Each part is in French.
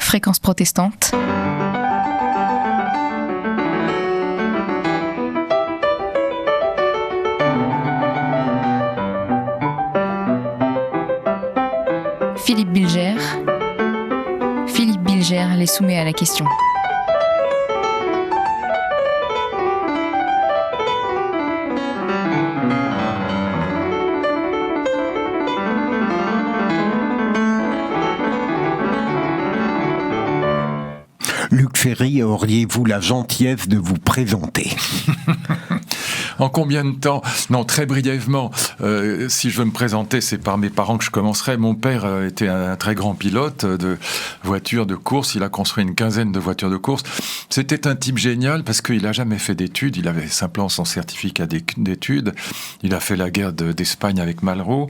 Fréquence protestante. Philippe Bilger. Philippe Bilger les soumet à la question. Luc Ferry, auriez-vous la gentillesse de vous présenter ? En combien de temps ? Non, très brièvement. Si je veux me présenter, c'est par mes parents que je commencerai. Mon père était un très grand pilote de voitures de course. Il a construit une quinzaine de voitures de course. C'était un type génial parce qu'il n'a jamais fait d'études. Il avait simplement son certificat d'études. Il a fait la guerre d'Espagne avec Malraux.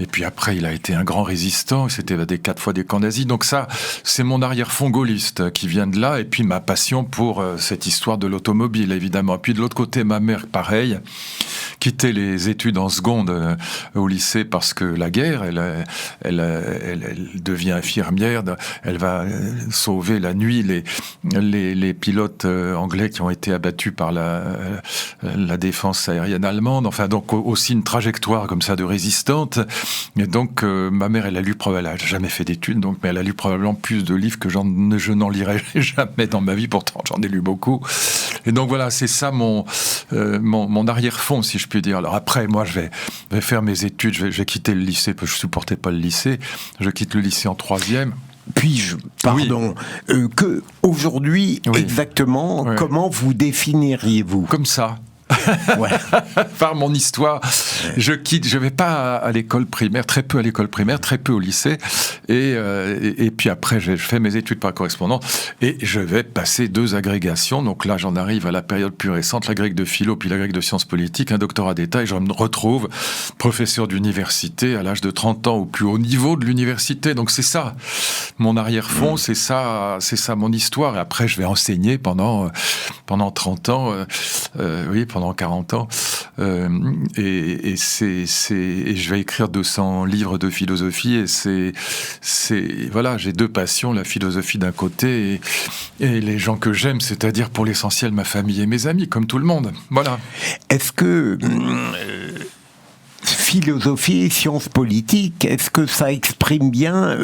Et puis après, il a été un grand résistant. C'était 4 fois des camps nazis. Donc ça, c'est mon arrière-fond gaulliste qui vient de là. Et puis ma passion pour cette histoire de l'automobile, évidemment. Et puis de l'autre côté, ma mère, pareil, quittait les études en seconde au lycée parce que la guerre, elle devient infirmière, elle va sauver la nuit les pilotes anglais qui ont été abattus par la défense aérienne allemande, enfin donc aussi une trajectoire comme ça de résistante. Et donc ma mère, elle a jamais fait d'études, donc, mais elle a lu probablement plus de livres que je n'en lirai jamais dans ma vie, pourtant j'en ai lu beaucoup. Et donc voilà, c'est ça mon arrière-fond, si je puis dire. Alors après, moi, je vais faire mes études, je vais quitter le lycée, parce que je supportais pas le lycée. Je quitte le lycée en 3e. Puis-je, pardon, que aujourd'hui, exactement, comment vous définiriez-vous ? Comme ça. Ouais. Par mon histoire, je vais pas à l'école primaire, très peu à l'école primaire, très peu au lycée, et puis après je fais mes études par correspondance et je vais passer 2 agrégations. Donc là j'en arrive à la période plus récente, la grecque de philo puis la grecque de sciences politiques, un doctorat d'État, et je me retrouve professeur d'université à l'âge de 30 ans au plus haut niveau de l'université. Donc c'est ça mon arrière-fond, c'est ça mon histoire. Et après je vais enseigner pendant 30 ans, pendant 40 ans, et je vais écrire 200 livres de philosophie, et voilà, j'ai 2 passions, la philosophie d'un côté et les gens que j'aime, c'est-à-dire pour l'essentiel ma famille et mes amis, comme tout le monde. Voilà. Est-ce que philosophie et sciences politiques, est-ce que ça exprime bien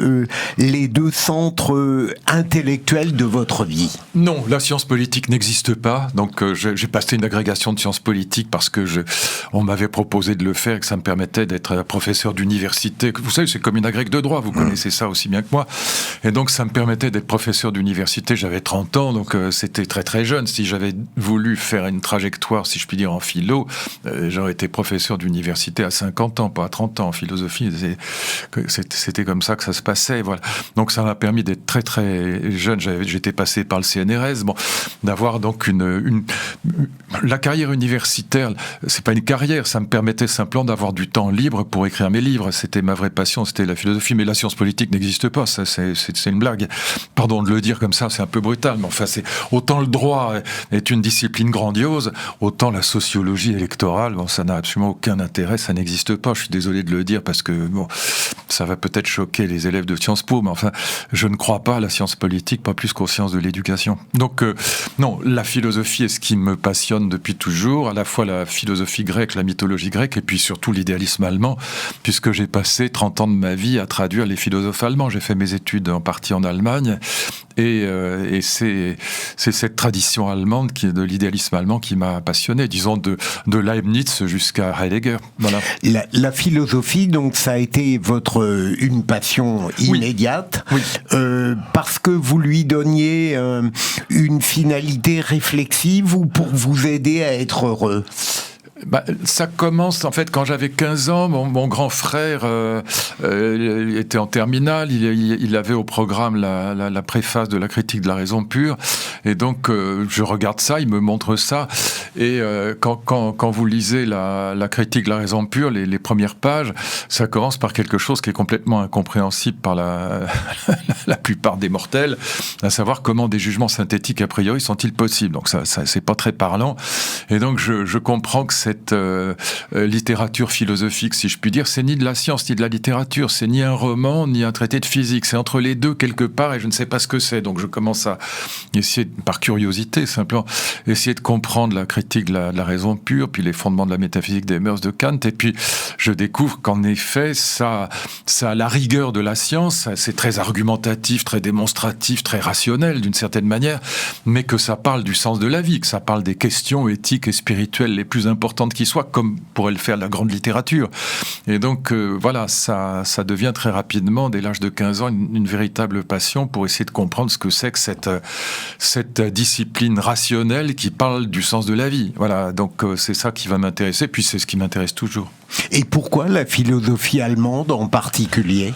les 2 centres intellectuels de votre vie ? Non, la science politique n'existe pas. Donc j'ai passé une agrégation de sciences politiques parce que on m'avait proposé de le faire et que ça me permettait d'être professeur d'université. Vous savez, c'est comme une agrég de droit, vous connaissez ça aussi bien que moi. Et donc ça me permettait d'être professeur d'université. J'avais 30 ans, donc c'était très très jeune. Si j'avais voulu faire une trajectoire, si je puis dire, en philo, j'aurais été professeur d'université à 50 ans, pas à 30 ans. En philosophie, c'était comme ça que ça se passait. Voilà. Donc ça m'a permis d'être très très jeune. J'étais passé par le CNRS, d'avoir donc la carrière universitaire. C'est pas une carrière, ça me permettait simplement d'avoir du temps libre pour écrire mes livres. C'était ma vraie passion, c'était la philosophie. Mais la science politique n'existe pas. Ça, c'est une blague. Pardon de le dire comme ça, c'est un peu brutal. Mais enfin, autant le droit est une discipline grandiose, autant la sociologie électorale, ça n'a absolument aucun intérêt. Ça n'existe pas. Je suis désolé de le dire parce que ça va peut-être choquer les élèves de Sciences Po, mais enfin, je ne crois pas à la science politique, pas plus qu'aux sciences de l'éducation. Donc, non, la philosophie est ce qui me passionne depuis toujours, à la fois la philosophie grecque, la mythologie grecque, et puis surtout l'idéalisme allemand, puisque j'ai passé 30 ans de ma vie à traduire les philosophes allemands. J'ai fait mes études en partie en Allemagne, et c'est cette tradition allemande, de l'idéalisme allemand, qui m'a passionné, disons de Leibniz jusqu'à Heidegger. Voilà. La philosophie, donc, ça a été une passion immédiate, oui. Parce que vous lui donniez une finalité réflexive ou pour vous aider à être heureux ? Ça commence en fait quand j'avais 15 ans. Mon grand frère était en terminale. Il avait au programme la préface de la critique de la raison pure. Et donc je regarde ça, il me montre ça. Et quand vous lisez la critique de la raison pure, les premières pages, ça commence par quelque chose qui est complètement incompréhensible par la plupart des mortels, à savoir comment des jugements synthétiques a priori sont-ils possibles. Donc ça c'est pas très parlant. Et donc je comprends que cette littérature philosophique, si je puis dire, c'est ni de la science ni de la littérature, c'est ni un roman ni un traité de physique, c'est entre les deux quelque part, et je ne sais pas ce que c'est. Donc je commence à essayer, par curiosité simplement, essayer de comprendre la critique de la raison pure, puis les fondements de la métaphysique des mœurs de Kant, et puis je découvre qu'en effet ça a la rigueur de la science, c'est très argumentatif, très démonstratif, très rationnel d'une certaine manière, mais que ça parle du sens de la vie, que ça parle des questions éthiques et spirituelles les plus importantes qui soient, comme pourrait le faire la grande littérature. Et donc voilà, ça devient très rapidement, dès l'âge de 15 ans, une véritable passion pour essayer de comprendre ce que c'est que cette discipline rationnelle qui parle du sens de la vie. Voilà, donc c'est ça qui va m'intéresser, puis c'est ce qui m'intéresse toujours. Et pourquoi la philosophie allemande en particulier ?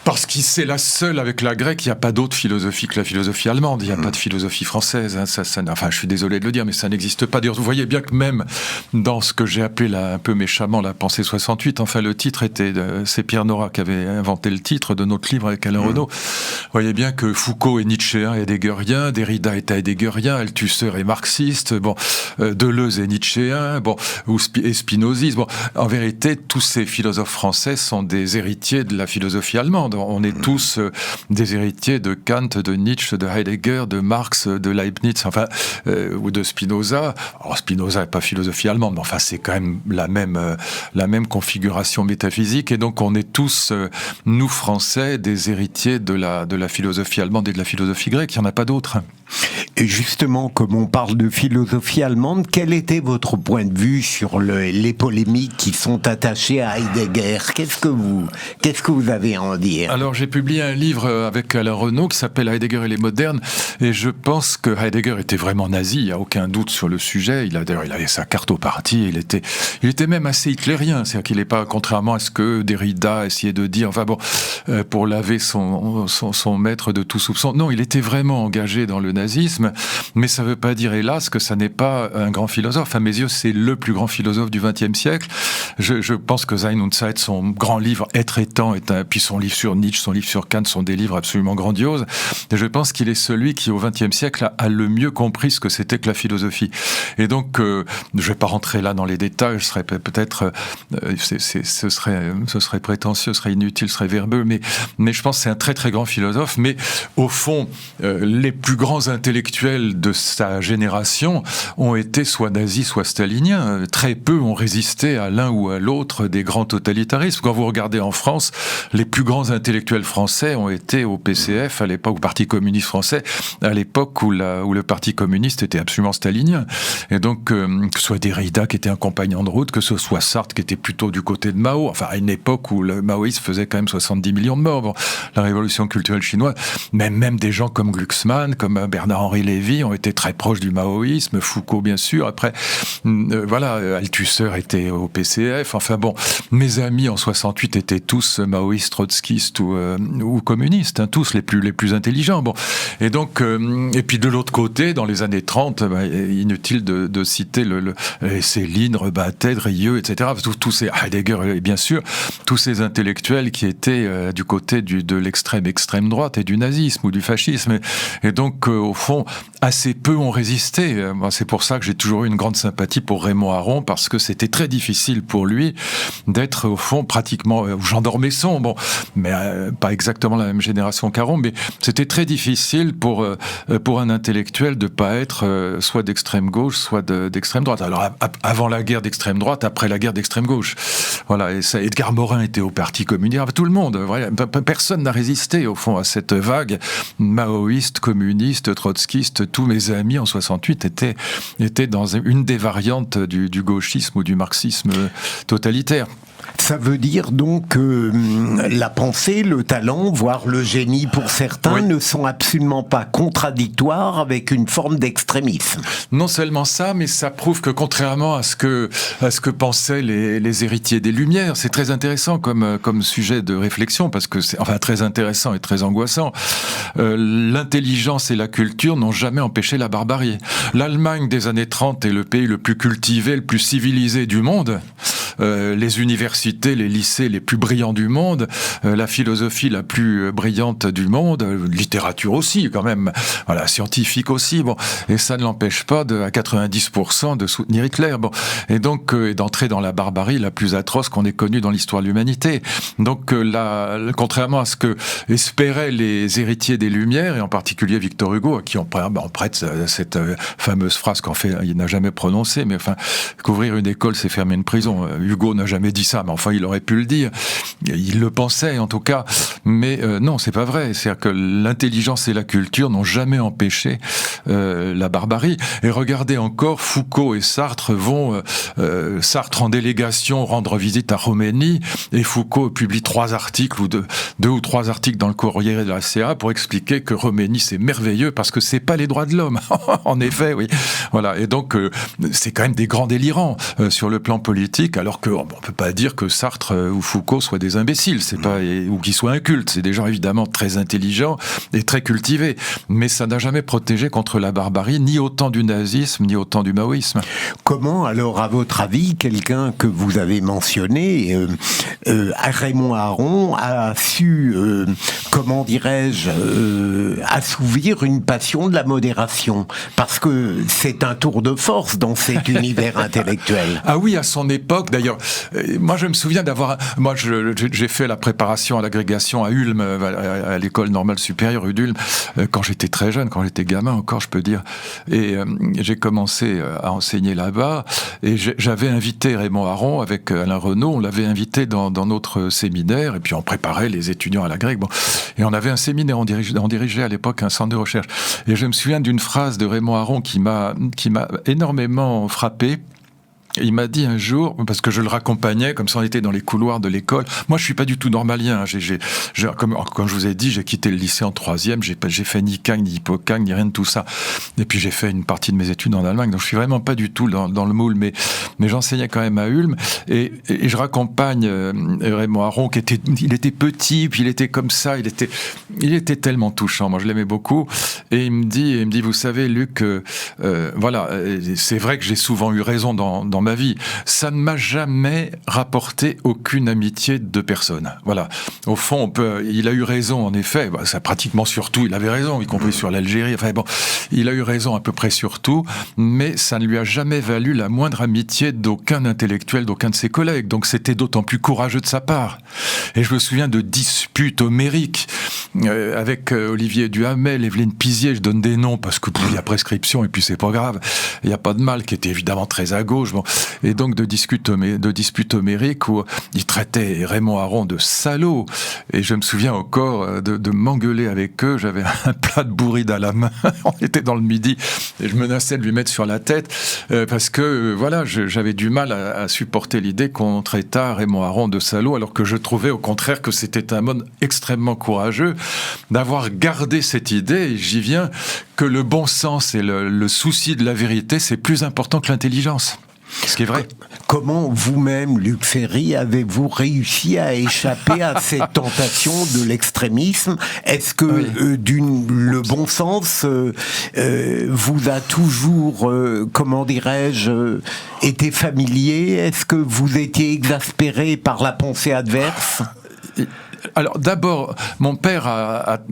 Parce que c'est la seule, avec la grecque, il n'y a pas d'autre philosophie que la philosophie allemande. Il n'y a pas de philosophie française. Hein. Enfin, je suis désolé de le dire, mais ça n'existe pas. D'ailleurs, vous voyez bien que même dans ce que j'ai appelé un peu méchamment la pensée 68, enfin, le titre était... c'est Pierre Nora qui avait inventé le titre de notre livre avec Alain Renaud. Vous voyez bien que Foucault est nietzschéen et heideggerien, Derrida est heideggerien, Althusser est marxiste, Deleuze est nietzschéen, et spinoziste. En vérité, tous ces philosophes français sont des héritiers de la philosophie allemande. On est tous des héritiers de Kant, de Nietzsche, de Heidegger, de Marx, de Leibniz, ou de Spinoza. Alors Spinoza n'est pas philosophie allemande, mais enfin c'est quand même la même configuration métaphysique. Et donc on est tous, nous Français, des héritiers de la philosophie allemande et de la philosophie grecque. Il n'y en a pas d'autres. Et justement, comme on parle de philosophie allemande, quel était votre point de vue sur les polémiques qui sont attachées à Heidegger ? Qu'est-ce que vous avez à en dire ? Alors j'ai publié un livre avec Alain Renaud qui s'appelle Heidegger et les modernes, et je pense que Heidegger était vraiment nazi, il n'y a aucun doute sur le sujet. Il avait sa carte au parti, il était même assez hitlérien, c'est-à-dire qu'il n'est pas, contrairement à ce que Derrida essayait de dire, pour laver son maître de tout soupçon. Non, il était vraiment engagé dans le nazisme, mais ça ne veut pas dire, hélas, que ça n'est pas un grand philosophe. À mes yeux, c'est le plus grand philosophe du XXe siècle. Je pense que Sein und Zeit, son grand livre Être et temps, puis son livre sur Nietzsche, son livre sur Kant, sont des livres absolument grandioses. Et je pense qu'il est celui qui, au XXe siècle, a le mieux compris ce que c'était que la philosophie. Et donc, je ne vais pas rentrer là dans les détails, je serais peut-être, ce serait prétentieux, ce serait inutile, ce serait verbeux, mais je pense que c'est un très très grand philosophe. Mais au fond, les plus grands intellectuels de sa génération ont été soit nazis, soit staliniens. Très peu ont résisté à l'un ou à l'autre des grands totalitarismes. Quand vous regardez en France, les plus grands intellectuels français ont été au PCF à l'époque, au Parti communiste français, à l'époque où le Parti communiste était absolument stalinien. Et donc, que ce soit Derrida qui était un compagnon de route, que ce soit Sartre qui était plutôt du côté de Mao, enfin à une époque où le maoïsme faisait quand même 70 millions de morts. La révolution culturelle chinoise, même des gens comme Glucksmann, comme Bernard-Henri Lévy ont été très proches du maoïsme, Foucault bien sûr, après Althusser était au PCF, mes amis en 68 étaient tous maoïstes, trotskistes ou communistes, tous les plus intelligents. Et donc, et puis de l'autre côté, dans les années 30, inutile de citer Céline, Rebattet, Rieu, etc. Tous ces Heidegger, bien sûr, tous ces intellectuels qui étaient du côté de l'extrême droite et du nazisme ou du fascisme. Et donc, au fond, assez peu ont résisté. C'est pour ça que j'ai toujours eu une grande sympathie pour Raymond Aron, parce que c'était très difficile pour lui d'être, au fond, pratiquement... Jean d'Ormesson, mais pas exactement la même génération qu'Aron, mais c'était très difficile pour un intellectuel de ne pas être soit d'extrême gauche, soit d'extrême droite. Alors, avant la guerre d'extrême droite, après la guerre d'extrême gauche. Voilà, et ça, Edgar Morin était au Parti communiste, tout le monde. Voilà, personne n'a résisté, au fond, à cette vague maoïste, communiste, trotskiste. Tous mes amis en 68 étaient dans une des variantes du gauchisme ou du marxisme totalitaire. Ça veut dire donc que la pensée, le talent, voire le génie pour certains, ne sont absolument pas contradictoires avec une forme d'extrémisme. Non seulement ça, mais ça prouve que contrairement à ce que pensaient les héritiers des Lumières, c'est très intéressant comme sujet de réflexion, parce que c'est très intéressant et très angoissant. L'intelligence et la culture n'ont jamais empêché la barbarie. L'Allemagne des années 30 est le pays le plus cultivé, le plus civilisé du monde. Les universités, les lycées les plus brillants du monde, la philosophie la plus brillante du monde, littérature aussi quand même, voilà, scientifique aussi, bon, et ça ne l'empêche pas à 90% de soutenir Hitler, bon, et donc d'entrer dans la barbarie la plus atroce qu'on ait connue dans l'histoire de l'humanité. Donc contrairement à ce que espéraient les héritiers des Lumières, et en particulier Victor Hugo, à qui on prête cette fameuse phrase il n'a jamais prononcée, mais enfin, qu'ouvrir une école, c'est fermer une prison. Hugo n'a jamais dit ça, mais enfin, il aurait pu le dire. Il le pensait, en tout cas. Mais non, c'est pas vrai. C'est-à-dire que l'intelligence et la culture n'ont jamais empêché la barbarie. Et regardez encore, Foucault et Sartre vont, Sartre en délégation, rendre visite à Khomeini, et Foucault publie 3 articles, ou 2 ou 3 articles dans le Corriere della Sera pour expliquer que Khomeini, c'est merveilleux parce que c'est pas les droits de l'homme. En effet, oui. Voilà. Et donc, c'est quand même des grands délirants sur le plan politique, alors qu'on ne peut pas dire que Sartre ou Foucault soient des imbéciles, c'est pas, ou qu'ils soient incultes. C'est des gens évidemment très intelligents et très cultivés. Mais ça n'a jamais protégé contre la barbarie, ni au temps du nazisme, ni au temps du maoïsme. Comment, alors, à votre avis, quelqu'un que vous avez mentionné, Raymond Aron, a su, comment dirais-je, assouvir une passion de la modération? Parce que c'est un tour de force dans cet univers intellectuel. Ah oui, à son époque, d'ailleurs, moi je me souviens j'ai fait la préparation à l'agrégation à Ulm, à l'école normale supérieure d'Ulm, quand j'étais très jeune, quand j'étais gamin encore, je peux dire. Et j'ai commencé à enseigner là-bas, et j'avais invité Raymond Aron avec Alain Renaud, on l'avait invité dans notre séminaire, et puis on préparait les étudiants à l'agrég. Bon. Et on avait un séminaire, on dirigeait à l'époque un centre de recherche. Et je me souviens d'une phrase de Raymond Aron qui m'a énormément frappé. Il m'a dit un jour, parce que je le raccompagnais, comme ça on était dans les couloirs de l'école. Moi, je suis pas du tout normalien. Comme je vous ai dit, j'ai quitté le lycée en 3e. J'ai fait ni Kang, ni Hippocang, ni rien de tout ça. Et puis j'ai fait une partie de mes études en Allemagne. Donc je suis vraiment pas du tout dans le moule. Mais j'enseignais quand même à Ulm. Et je raccompagne Raymond Aron, il était petit, puis il était comme ça. Il était tellement touchant. Moi, je l'aimais beaucoup. Et il me dit, vous savez, Luc, voilà, c'est vrai que j'ai souvent eu raison dans ma vie. Ça ne m'a jamais rapporté aucune amitié de personne. Voilà. Au fond, il a eu raison, en effet. Ça pratiquement sur tout, il avait raison, y compris sur l'Algérie. Enfin bon, il a eu raison à peu près sur tout, mais ça ne lui a jamais valu la moindre amitié d'aucun intellectuel, d'aucun de ses collègues. Donc c'était d'autant plus courageux de sa part. Et je me souviens de disputes homériques avec Olivier Duhamel, Evelyne Pizier, je donne des noms parce que il y a prescription et puis c'est pas grave. Il n'y a pas de mal, qui était évidemment très à gauche. Bon. Et donc de disputes homériques où il traitait Raymond Aron de salaud. Et je me souviens encore de m'engueuler avec eux. J'avais un plat de bourride à la main. On était dans le midi et je menaçais de lui mettre sur la tête parce que voilà, j'avais du mal à supporter l'idée qu'on traitât Raymond Aron de salaud, alors que je trouvais au contraire que c'était un homme extrêmement courageux d'avoir gardé cette idée, et j'y viens, que le bon sens et le souci de la vérité, c'est plus important que l'intelligence. Ce qui est vrai. Comment vous-même, Luc Ferry, avez-vous réussi à échapper à cette tentation de l'extrémisme? Est-ce que le bon sens vous a toujours, comment dirais-je, été familier? Est-ce que vous étiez exaspéré par la pensée adverse? Alors d'abord, mon père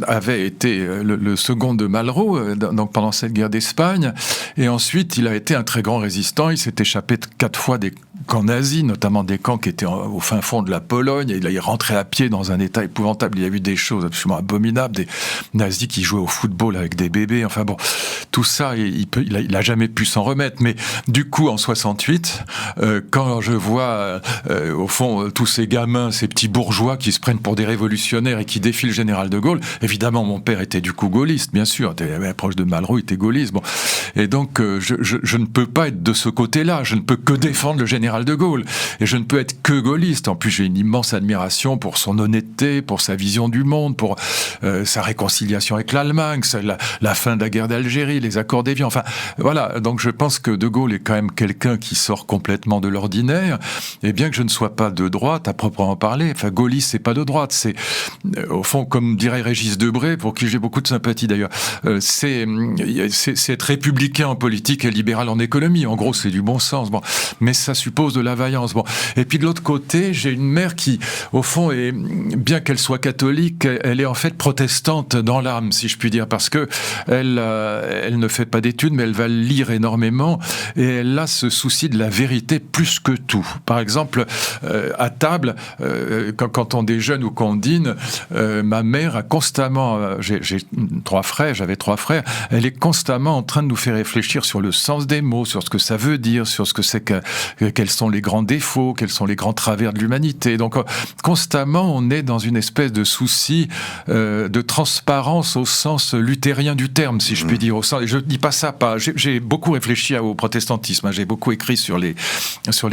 avait été le second de Malraux, donc pendant cette guerre d'Espagne, et ensuite il a été un très grand résistant. Il s'est échappé 4 fois des camps nazis, notamment des camps qui étaient au fin fond de la Pologne, et il est rentré à pied dans un état épouvantable. Il a vu des choses absolument abominables, des nazis qui jouaient au football avec des bébés, enfin bon, tout ça, il a jamais pu s'en remettre. Mais du coup, en 68, quand je vois au fond tous ces gamins, ces petits bourgeois qui se prennent pour des révolutionnaires et qui défient le général de Gaulle, évidemment mon père était du coup gaulliste, bien sûr, il était proche de Malraux, il était gaulliste, bon. Et donc je ne peux pas être de ce côté-là, je ne peux que défendre le général général de Gaulle. Et je ne peux être que gaulliste. En plus, j'ai une immense admiration pour son honnêteté, pour sa vision du monde, pour sa réconciliation avec l'Allemagne, la fin de la guerre d'Algérie, les accords d'Évian. Enfin, voilà. Donc, je pense que de Gaulle est quand même quelqu'un qui sort complètement de l'ordinaire. Et bien que je ne sois pas de droite, à proprement parler, enfin, gaulliste, c'est pas de droite. C'est, au fond, comme dirait Régis Debray, pour qui j'ai beaucoup de sympathie d'ailleurs, c'est être républicain en politique et libéral en économie. En gros, c'est du bon sens. Bon. Mais ça suppose de la vaillance. Bon. Et puis de l'autre côté, j'ai une mère qui, au fond, bien qu'elle soit catholique, elle est en fait protestante dans l'âme, si je puis dire, parce que elle ne fait pas d'études, mais elle va lire énormément et elle a ce souci de la vérité plus que tout. Par exemple, à table, quand on déjeune ou qu'on dîne, ma mère a constamment, j'avais 3 frères, elle est constamment en train de nous faire réfléchir sur le sens des mots, sur ce que ça veut dire, sur ce que c'est quels sont les grands défauts, quels sont les grands travers de l'humanité. Donc, constamment, on est dans une espèce de souci de transparence au sens luthérien du terme, si je puis dire. Et je ne dis pas ça, j'ai beaucoup réfléchi au protestantisme, j'ai beaucoup écrit sur les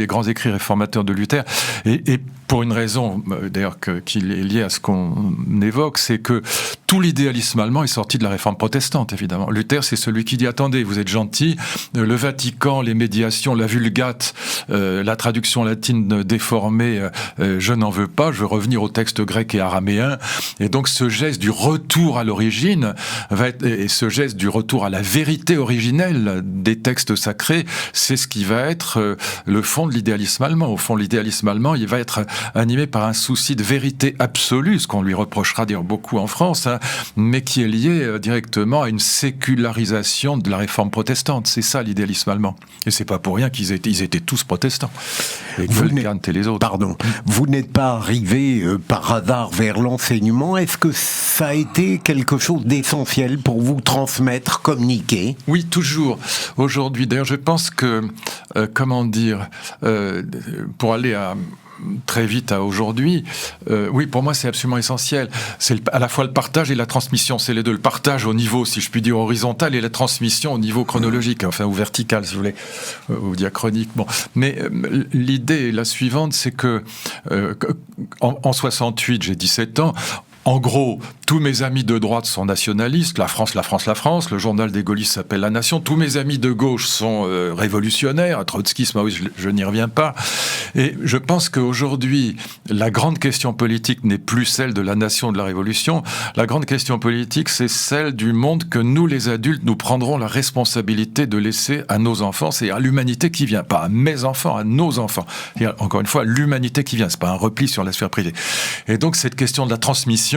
grands écrits réformateurs de Luther, et pour une raison, d'ailleurs, qui est liée à ce qu'on évoque, c'est que tout l'idéalisme allemand est sorti de la réforme protestante, évidemment. Luther, c'est celui qui dit, attendez, vous êtes gentil, le Vatican, les médiations, la Vulgate, la traduction latine déformée, je n'en veux pas, je veux revenir au texte grec et araméen. Et donc ce geste du retour à l'origine et ce geste du retour à la vérité originelle des textes sacrés, c'est ce qui va être le fond de l'idéalisme allemand. Au fond, l'idéalisme allemand, il va être animé par un souci de vérité absolue, ce qu'on lui reprochera d'ailleurs beaucoup en France, hein, mais qui est lié directement à une sécularisation de la réforme protestante. C'est ça l'idéalisme allemand. Et c'est pas pour rien qu'ils étaient tous protestants. Et Kant et les autres. Pardon. Vous n'êtes pas arrivé par hasard vers l'enseignement. Est-ce que ça a été quelque chose d'essentiel pour vous transmettre, communiquer ? Oui, toujours. Aujourd'hui, d'ailleurs, je pense que, pour aller très vite à aujourd'hui, oui, pour moi, c'est absolument essentiel. C'est à la fois le partage et la transmission. C'est les deux. Le partage au niveau, si je puis dire, horizontal et la transmission au niveau chronologique, enfin, ou vertical, si vous voulez, ou diachronique. Bon. Mais l'idée est la suivante, c'est que en 68, j'ai 17 ans, en gros, tous mes amis de droite sont nationalistes, la France, le journal des gaullistes s'appelle La Nation, tous mes amis de gauche sont révolutionnaires, trotskisme, oui, je n'y reviens pas. Et je pense qu'aujourd'hui, la grande question politique n'est plus celle de la nation de la révolution, la grande question politique, c'est celle du monde que nous, les adultes, nous prendrons la responsabilité de laisser à nos enfants, c'est à l'humanité qui vient, pas à mes enfants, à nos enfants. Et encore une fois, l'humanité qui vient, c'est pas un repli sur la sphère privée. Et donc, cette question de la transmission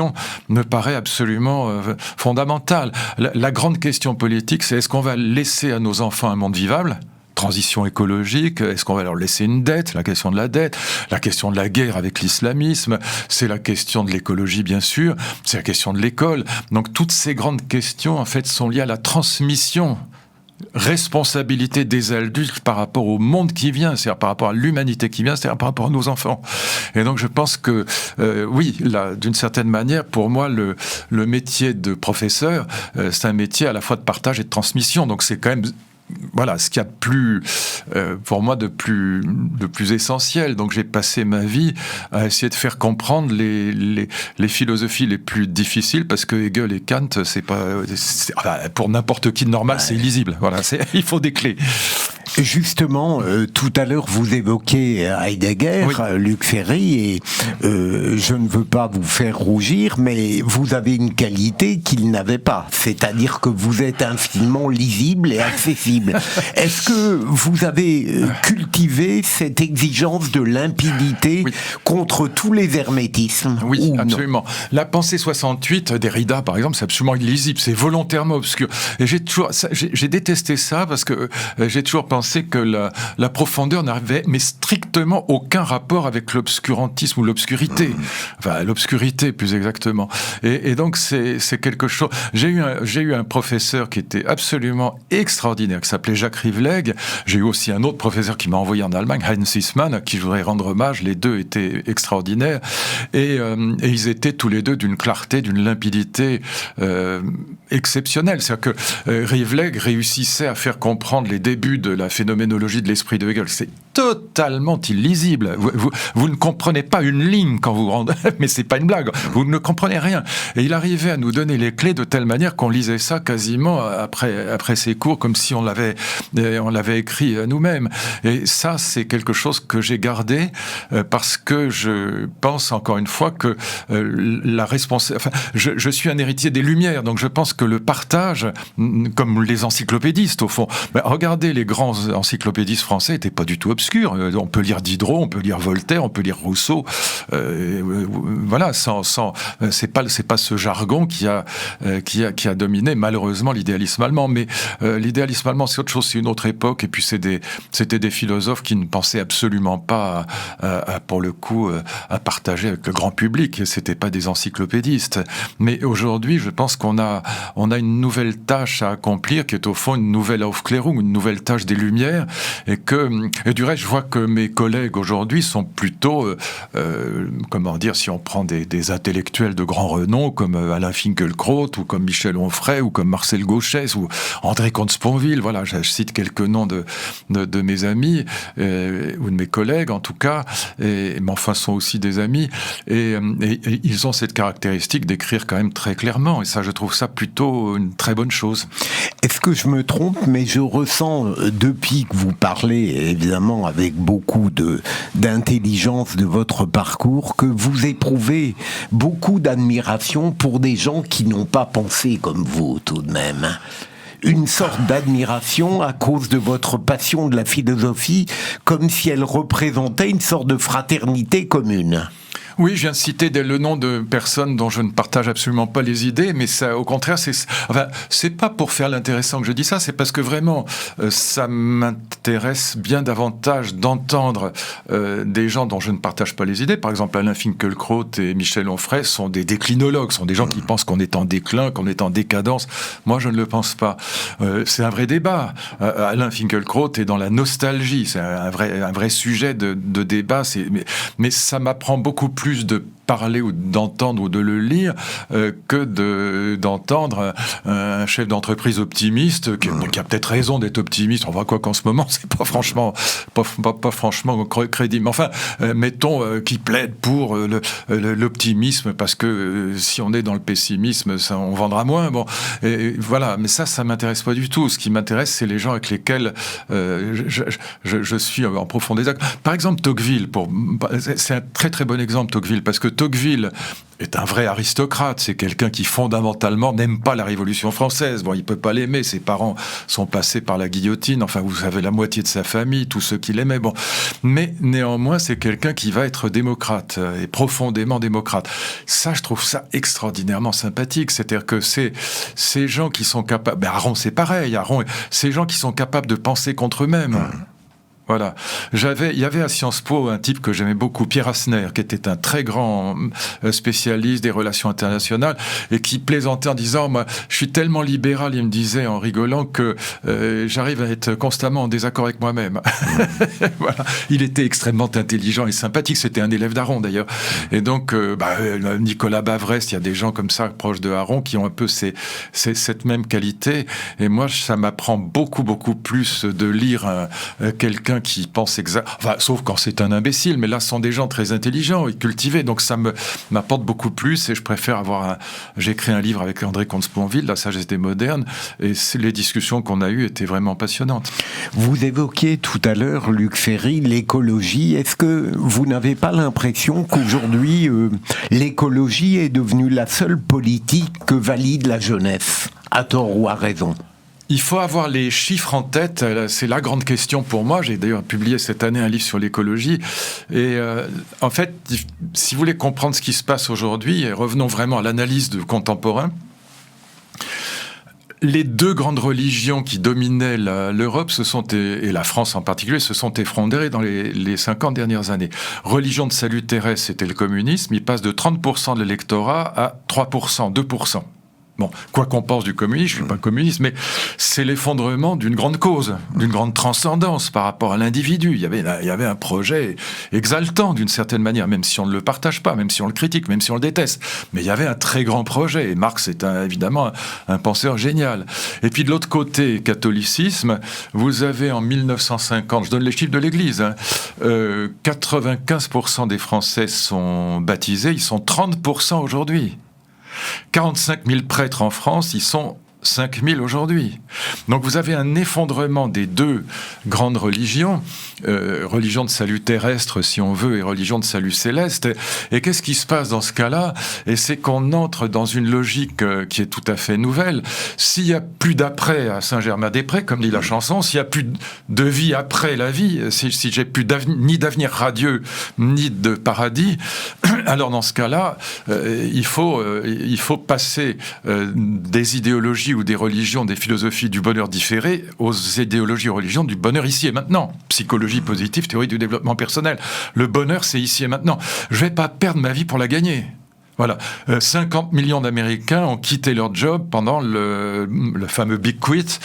me paraît absolument fondamentale. La grande question politique, c'est est-ce qu'on va laisser à nos enfants un monde vivable ? Transition écologique, est-ce qu'on va leur laisser une dette ? La question de la dette, la question de la guerre avec l'islamisme, c'est la question de l'écologie bien sûr, c'est la question de l'école. Donc toutes ces grandes questions en fait sont liées à la transmission, responsabilité des adultes par rapport au monde qui vient, c'est-à-dire par rapport à l'humanité qui vient, c'est-à-dire par rapport à nos enfants. Et donc je pense que, oui, là, d'une certaine manière, pour moi, le métier de professeur, c'est un métier à la fois de partage et de transmission. Donc c'est quand même... Voilà, ce qu'il y a de plus, pour moi, de plus essentiel. Donc j'ai passé ma vie à essayer de faire comprendre les philosophies les plus difficiles, parce que Hegel et Kant, pour n'importe qui de normal, c'est illisible. Voilà, il faut des clés. Justement, tout à l'heure, vous évoquez Heidegger, oui. Luc Ferry, et je ne veux pas vous faire rougir, mais vous avez une qualité qu'il n'avait pas. C'est-à-dire que vous êtes infiniment lisible et accessible. Est-ce que vous avez cultivé cette exigence de limpidité contre tous les hermétismes ? Oui, absolument. La pensée 68, Derrida, par exemple, c'est absolument illisible, c'est volontairement obscur. Et j'ai détesté ça, parce que j'ai toujours pensé que la profondeur n'avait mais strictement aucun rapport avec l'obscurantisme ou l'obscurité. Enfin, l'obscurité, plus exactement. Et donc, c'est quelque chose... J'ai eu un professeur qui était absolument extraordinaire, qui s'appelait Jacques Rivleg. J'ai eu aussi un autre professeur qui m'a envoyé en Allemagne, Heinz Hissmann, à qui je voudrais rendre hommage. Les deux étaient extraordinaires. Et ils étaient tous les deux d'une clarté, d'une limpidité exceptionnelle. C'est-à-dire que Rivleg réussissait à faire comprendre les débuts de la phénoménologie de l'esprit de Hegel. C'est totalement illisible. Vous ne comprenez pas une ligne quand vous rendez, mais c'est pas une blague. Vous ne comprenez rien. Et il arrivait à nous donner les clés de telle manière qu'on lisait ça quasiment après ses cours, comme si on l'avait écrit nous-mêmes. Et ça, c'est quelque chose que j'ai gardé parce que je pense encore une fois que je suis un héritier des Lumières, donc je pense que le partage, comme les encyclopédisistes au fond, regardez, les grands encyclopédistes français n'étaient pas du tout obscurs. On peut lire Diderot, on peut lire Voltaire, on peut lire Rousseau. Voilà, c'est pas ce jargon qui a dominé malheureusement l'idéalisme allemand. Mais l'idéalisme allemand, c'est autre chose, c'est une autre époque. Et puis c'était des philosophes qui ne pensaient absolument pas pour le coup à partager avec le grand public. C'était pas des encyclopédistes. Mais aujourd'hui, je pense qu'on a une nouvelle tâche à accomplir, qui est au fond une nouvelle Aufklärung, une nouvelle tâche des Lumières, et du reste, je vois que mes collègues aujourd'hui sont plutôt, comment dire, si on prend des intellectuels de grand renom, comme Alain Finkielkraut, ou comme Michel Onfray, ou comme Marcel Gauchès, ou André Comte-Sponville, voilà, je cite quelques noms de mes amis, ou de mes collègues en tout cas, mais enfin sont aussi des amis, et ils ont cette caractéristique d'écrire quand même très clairement, et ça, je trouve ça plutôt une très bonne chose. Est-ce que je me trompe, mais je ressens, depuis que vous parlez, évidemment avec beaucoup d'intelligence de votre parcours, que vous éprouvez beaucoup d'admiration pour des gens qui n'ont pas pensé comme vous, tout de même. Une sorte d'admiration à cause de votre passion de la philosophie, comme si elle représentait une sorte de fraternité commune. Oui, je viens de citer le nom de personnes dont je ne partage absolument pas les idées, mais ça, au contraire, c'est pas pour faire l'intéressant que je dis ça, c'est parce que vraiment, ça m'intéresse bien davantage d'entendre des gens dont je ne partage pas les idées. Par exemple, Alain Finkielkraut et Michel Onfray sont des déclinologues, sont des gens qui pensent qu'on est en déclin, qu'on est en décadence. Moi, je ne le pense pas. C'est un vrai débat. Alain Finkielkraut est dans la nostalgie, c'est un vrai sujet de débat, mais ça m'apprend beaucoup plus de parler ou d'entendre ou de le lire que d'entendre un chef d'entreprise optimiste qui a peut-être raison d'être optimiste. On voit quoi qu'en ce moment c'est pas franchement crédible. Enfin, mettons qui plaide pour l'optimisme parce que si on est dans le pessimisme, on vendra moins. Bon, et voilà. Mais ça m'intéresse pas du tout. Ce qui m'intéresse, c'est les gens avec lesquels je suis en profond désaccord. Par exemple, Tocqueville. C'est un très très bon exemple, Tocqueville, parce que Tocqueville est un vrai aristocrate, c'est quelqu'un qui fondamentalement n'aime pas la Révolution française. Bon, il peut pas l'aimer, ses parents sont passés par la guillotine, enfin vous savez, la moitié de sa famille, tous ceux qui l'aimaient, bon. Mais néanmoins, c'est quelqu'un qui va être démocrate, et profondément démocrate. Ça, je trouve ça extraordinairement sympathique, c'est-à-dire que c'est ces gens qui sont capables... Aron, c'est pareil, ces gens qui sont capables de penser contre eux-mêmes. Voilà. Il y avait à Sciences Po un type que j'aimais beaucoup, Pierre Asner, qui était un très grand spécialiste des relations internationales et qui plaisantait en disant, moi, je suis tellement libéral, il me disait en rigolant que j'arrive à être constamment en désaccord avec moi-même. Voilà. Il était extrêmement intelligent et sympathique. C'était un élève d'Aron d'ailleurs. Et donc, Nicolas Bavrest, il y a des gens comme ça proches de Aron qui ont un peu cette même qualité. Et moi, ça m'apprend beaucoup, beaucoup plus de lire quelqu'un qui pense sauf quand c'est un imbécile, mais là, ce sont des gens très intelligents et cultivés, donc ça m'apporte beaucoup plus, et je préfère j'ai écrit un livre avec André Comte-Sponville, La sagesse des modernes, et les discussions qu'on a eues étaient vraiment passionnantes. Vous évoquiez tout à l'heure, Luc Ferry, l'écologie. Est-ce que vous n'avez pas l'impression qu'aujourd'hui, l'écologie est devenue la seule politique que valide la jeunesse, à tort ou à raison ? Il faut avoir les chiffres en tête, c'est la grande question pour moi. J'ai d'ailleurs publié cette année un livre sur l'écologie. Et en fait, si vous voulez comprendre ce qui se passe aujourd'hui, et revenons vraiment à l'analyse de contemporain, les deux grandes religions qui dominaient l'Europe, et la France en particulier, se sont effondrées dans les 50 dernières années. Religion de salut terrestre, c'était le communisme. Il passe de 30% de l'électorat à 3%, 2%. Bon, quoi qu'on pense du communisme, je suis pas communiste, mais c'est l'effondrement d'une grande cause, d'une grande transcendance par rapport à l'individu. Il y avait un projet exaltant d'une certaine manière, même si on ne le partage pas, même si on le critique, même si on le déteste. Mais il y avait un très grand projet. Et Marx est évidemment un penseur génial. Et puis de l'autre côté, catholicisme, vous avez en 1950, je donne les chiffres de l'Église, 95% des Français sont baptisés, ils sont 30% aujourd'hui. 45 000 prêtres en France, ils sont 5 000 aujourd'hui. Donc vous avez un effondrement des deux grandes religions, religion de salut terrestre si on veut et religion de salut céleste. Et qu'est-ce qui se passe dans ce cas-là? Et c'est qu'on entre dans une logique qui est tout à fait nouvelle. S'il n'y a plus d'après à Saint-Germain-des-Prés, comme dit la chanson, s'il n'y a plus de vie après la vie, si j'ai plus ni d'avenir radieux, ni de paradis, alors dans ce cas-là, il faut passer des idéologies ou des religions, des philosophies du bonheur différé aux idéologies religions du bonheur ici et maintenant. Psychologie positive, théorie du développement personnel. Le bonheur, c'est ici et maintenant. Je vais pas perdre ma vie pour la gagner. Voilà, 50 millions d'Américains ont quitté leur job pendant le fameux Big Quit,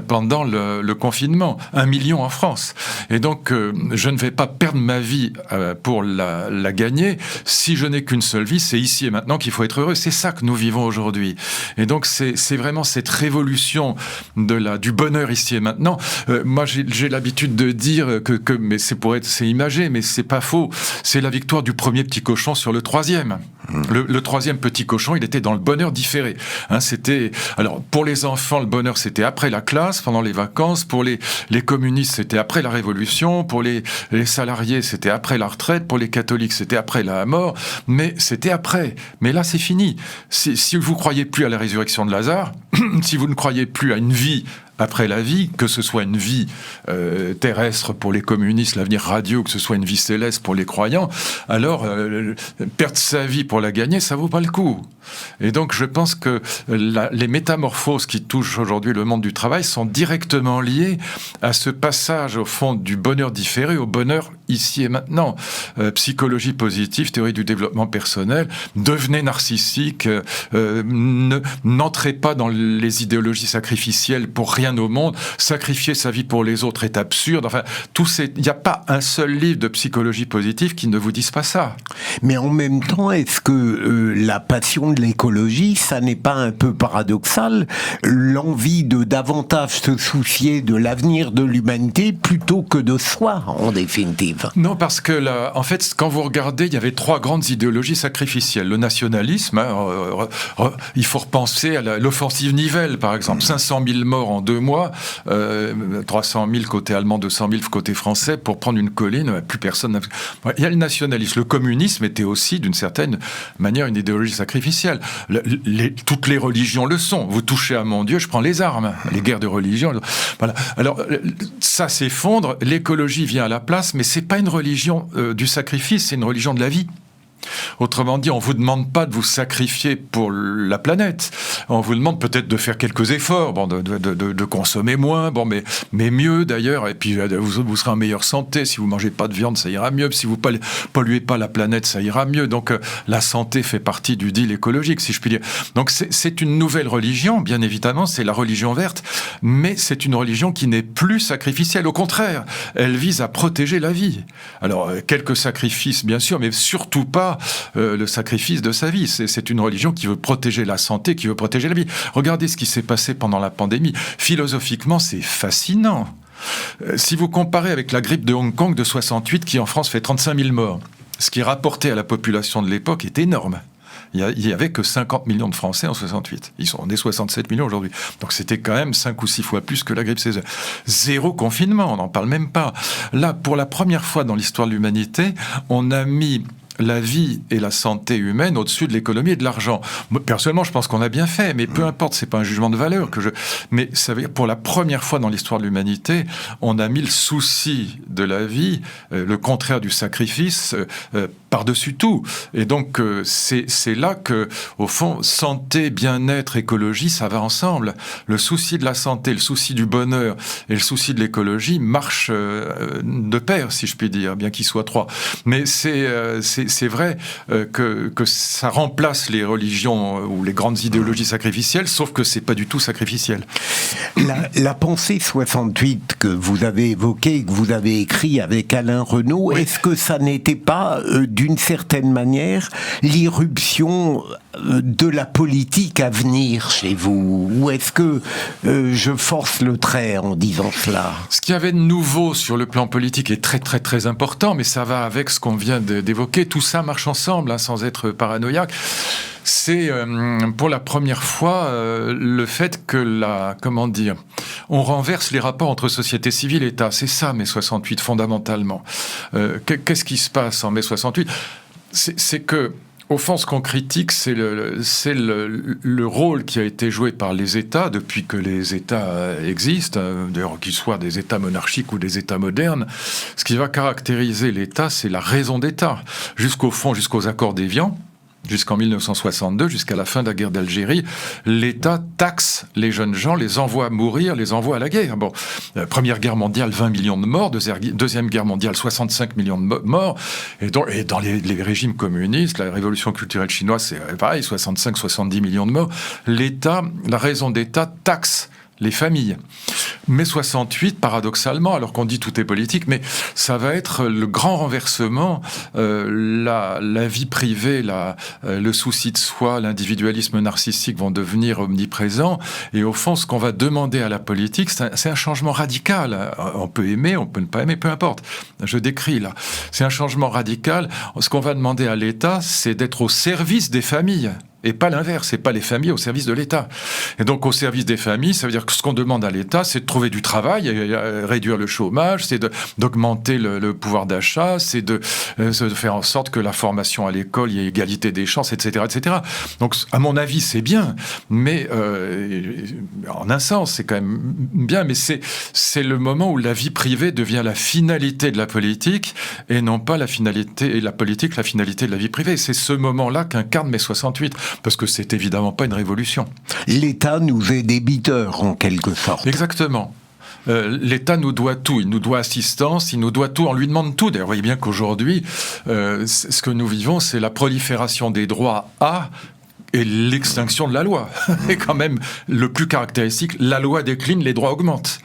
pendant le confinement. 1 million en France. Et donc, je ne vais pas perdre ma vie pour la gagner. Si je n'ai qu'une seule vie, c'est ici et maintenant qu'il faut être heureux. C'est ça que nous vivons aujourd'hui. Et donc, c'est vraiment cette révolution du bonheur ici et maintenant. Moi, j'ai l'habitude de dire mais c'est imagé, mais c'est pas faux. C'est la victoire du premier petit cochon sur le troisième. Le troisième petit cochon, il était dans le bonheur différé. Alors, pour les enfants, le bonheur, c'était après la classe, pendant les vacances. Pour les communistes, c'était après la Révolution. Pour les salariés, c'était après la retraite. Pour les catholiques, c'était après la mort. Mais c'était après. Mais là, c'est fini. Si vous ne croyez plus à la résurrection de Lazare, si vous ne croyez plus à une vie après la vie, que ce soit une vie terrestre pour les communistes, l'avenir radieux, que ce soit une vie céleste pour les croyants, alors perdre sa vie pour la gagner, ça vaut pas le coup. Et donc je pense que les métamorphoses qui touchent aujourd'hui le monde du travail sont directement liées à ce passage au fond du bonheur différé au bonheur ici et maintenant. Psychologie positive, théorie du développement personnel, devenez narcissique, n'entrez pas dans les idéologies sacrificielles pour rien au monde, sacrifier sa vie pour les autres est absurde. Enfin, il n'y a pas un seul livre de psychologie positive qui ne vous dise pas ça. Mais en même temps, est-ce que la passion de l'écologie, ça n'est pas un peu paradoxal? L'envie de davantage se soucier de l'avenir de l'humanité plutôt que de soi, en définitive. Non, parce que en fait, quand vous regardez, il y avait 3 grandes idéologies sacrificielles. Le nationalisme, il faut repenser à l'offensive Nivelle, par exemple. 500 000 morts en 2 mois, 300 000 côté allemand, 200 000 côté français, pour prendre une colline, plus personne. Il y a le nationalisme. Le communisme était aussi, d'une certaine manière, une idéologie sacrificielle. Toutes les religions le sont. Vous touchez à mon Dieu, je prends les armes. Les guerres de religion. Voilà. Alors, ça s'effondre, l'écologie vient à la place, mais c'est pas une religion du sacrifice, c'est une religion de la vie. Autrement dit, on vous demande pas de vous sacrifier pour la planète. On vous demande peut-être de faire quelques efforts, de consommer moins, mais mieux d'ailleurs. Et puis vous serez en meilleure santé. Si vous mangez pas de viande, ça ira mieux. Si vous polluez pas la planète, ça ira mieux. Donc la santé fait partie du deal écologique, si je puis dire. Donc c'est une nouvelle religion, bien évidemment, c'est la religion verte, mais c'est une religion qui n'est plus sacrificielle. Au contraire, elle vise à protéger la vie. Alors quelques sacrifices, bien sûr, mais surtout pas le sacrifice de sa vie. C'est une religion qui veut protéger la santé, qui veut protéger la vie. Regardez ce qui s'est passé pendant la pandémie. Philosophiquement, c'est fascinant. Si vous comparez avec la grippe de Hong Kong de 68, qui en France fait 35 000 morts, ce qui est rapporté à la population de l'époque est énorme. Il n'y avait que 50 millions de Français en 68. On est 67 millions aujourd'hui. Donc c'était quand même 5 ou 6 fois plus que la grippe saisonnière. 0 confinement, on n'en parle même pas. Là, pour la première fois dans l'histoire de l'humanité, on a mis la vie et la santé humaine au-dessus de l'économie et de l'argent. Moi, personnellement, je pense qu'on a bien fait, mais peu importe, c'est pas un jugement de valeur mais ça veut dire, pour la première fois dans l'histoire de l'humanité, on a mis le souci de la vie, le contraire du sacrifice, par-dessus tout. Et donc, c'est là que, au fond, santé, bien-être, écologie, ça va ensemble. Le souci de la santé, le souci du bonheur et le souci de l'écologie marchent de pair, si je puis dire, bien qu'ils soient trois. Mais c'est vrai que ça remplace les religions ou les grandes idéologies sacrificielles, sauf que c'est pas du tout sacrificiel. La pensée 68 que vous avez évoquée, que vous avez écrit avec Alain Renaud, oui. Est-ce que ça n'était pas, d'une certaine manière, l'irruption de la politique à venir chez vous? Ou est-ce que je force le trait en disant cela? Ce qu'il y avait de nouveau sur le plan politique est très très très important, mais ça va avec ce qu'on vient d'évoquer. Tout ça marche ensemble, hein, sans être paranoïaque. C'est pour la première fois le fait que on renverse les rapports entre société civile et État. C'est ça, mai 68, fondamentalement. Qu'est-ce qui se passe en mai 68 ? C'est que, au fond, ce qu'on critique, c'est le rôle qui a été joué par les États depuis que les États existent, d'ailleurs qu'ils soient des États monarchiques ou des États modernes. Ce qui va caractériser l'État, c'est la raison d'État. Jusqu'aux accords d'Évian, jusqu'en 1962, jusqu'à la fin de la guerre d'Algérie, l'État taxe les jeunes gens, les envoie mourir, les envoie à la guerre. Bon, Première Guerre mondiale, 20 millions de morts. Deuxième Guerre mondiale, 65 millions de morts. Et dans les régimes communistes, la révolution culturelle chinoise, c'est pareil, 65-70 millions de morts. L'État, la raison d'État, taxe les familles. Mais 68, paradoxalement, alors qu'on dit tout est politique, mais ça va être le grand renversement, la vie privée, le souci de soi, l'individualisme narcissique vont devenir omniprésents, et au fond, ce qu'on va demander à la politique, c'est un changement radical. On peut aimer, on peut ne pas aimer, peu importe. Je décris là. C'est un changement radical. Ce qu'on va demander à l'État, c'est d'être au service des familles. Et pas l'inverse, c'est pas les familles au service de l'État. Et donc au service des familles, ça veut dire que ce qu'on demande à l'État, c'est de trouver du travail, réduire le chômage, c'est d'augmenter le pouvoir d'achat, c'est de faire en sorte que la formation à l'école, il y ait égalité des chances, etc., etc. Donc à mon avis, c'est bien, mais en un sens, c'est quand même bien, mais c'est le moment où la vie privée devient la finalité de la politique et non pas la finalité et la politique, la finalité de la vie privée. C'est ce moment-là qu'incarne mai 68. Parce que c'est évidemment pas une révolution. L'État nous est débiteur, en quelque sorte. Exactement. L'État nous doit tout, il nous doit assistance, il nous doit tout, on lui demande tout. D'ailleurs, vous voyez bien qu'aujourd'hui, ce que nous vivons, c'est la prolifération des droits et l'extinction de la loi. Et quand même, le plus caractéristique, la loi décline, les droits augmentent.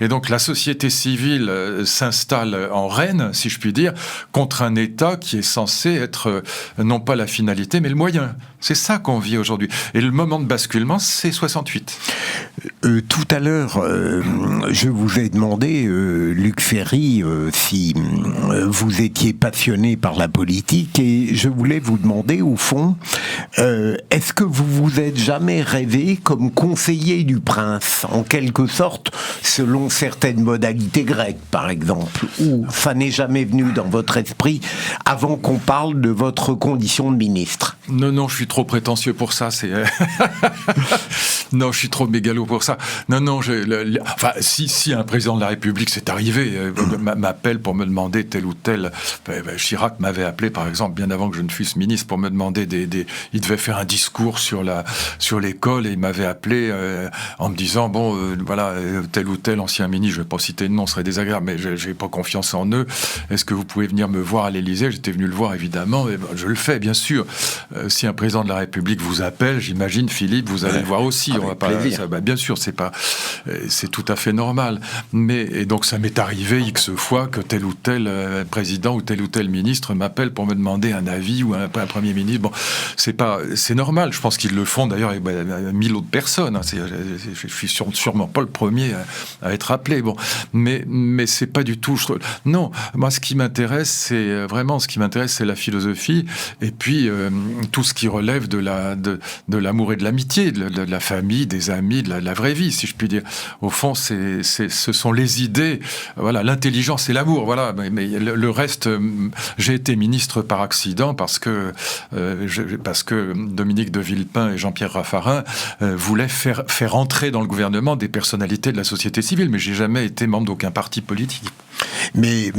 Et donc la société civile s'installe en reine, si je puis dire, contre un État qui est censé être non pas la finalité, mais le moyen. C'est ça qu'on vit aujourd'hui. Et le moment de basculement, c'est 68. Tout à l'heure, je vous ai demandé, Luc Ferry, si vous étiez passionné par la politique, et je voulais vous demander, au fond, est-ce que vous vous êtes jamais rêvé comme conseiller du prince, en quelque sorte, selon certaines modalités grecques, par exemple, ou ça n'est jamais venu dans votre esprit avant qu'on parle de votre condition de ministre? Non, je suis trop prétentieux pour ça. Non, je suis trop mégalo pour ça. Non, enfin, si un président de la République, c'est arrivé, m'appelle pour me demander tel ou tel. Chirac m'avait appelé, par exemple, bien avant que je ne fusse ministre, pour me demander il devait faire un discours sur l'école, et il m'avait appelé en me disant voilà, tel ou tel ancien ministre, je ne vais pas citer de nom, ce serait désagréable, mais j'ai pas confiance en eux. Est-ce que vous pouvez venir me voir à l'Élysée? J'étais venu le voir, évidemment, et je le fais, bien sûr. Si un président de la République vous appelle, j'imagine, Philippe, vous allez le voir aussi. On va pas, bien sûr, c'est tout à fait normal. Et donc ça m'est arrivé X fois que tel ou tel président ou tel ministre m'appelle pour me demander un avis, ou un premier ministre. C'est normal. Je pense qu'ils le font d'ailleurs avec 1000 autres personnes. Hein. Je suis sûrement pas le premier à être appelé. Mais c'est pas du tout. Non, moi ce qui m'intéresse, c'est la philosophie, et puis tout ce qui relève de l'amour et de l'amitié, de la famille, des amis, de la vraie vie, si je puis dire. Au fond, ce sont les idées, voilà, l'intelligence et l'amour, voilà. Mais le reste, j'ai été ministre par accident parce que Dominique Dominique de Villepin et Jean-Pierre Raffarin voulaient faire entrer dans le gouvernement des personnalités de la société civile, mais j'ai jamais été membre d'aucun parti politique. Mais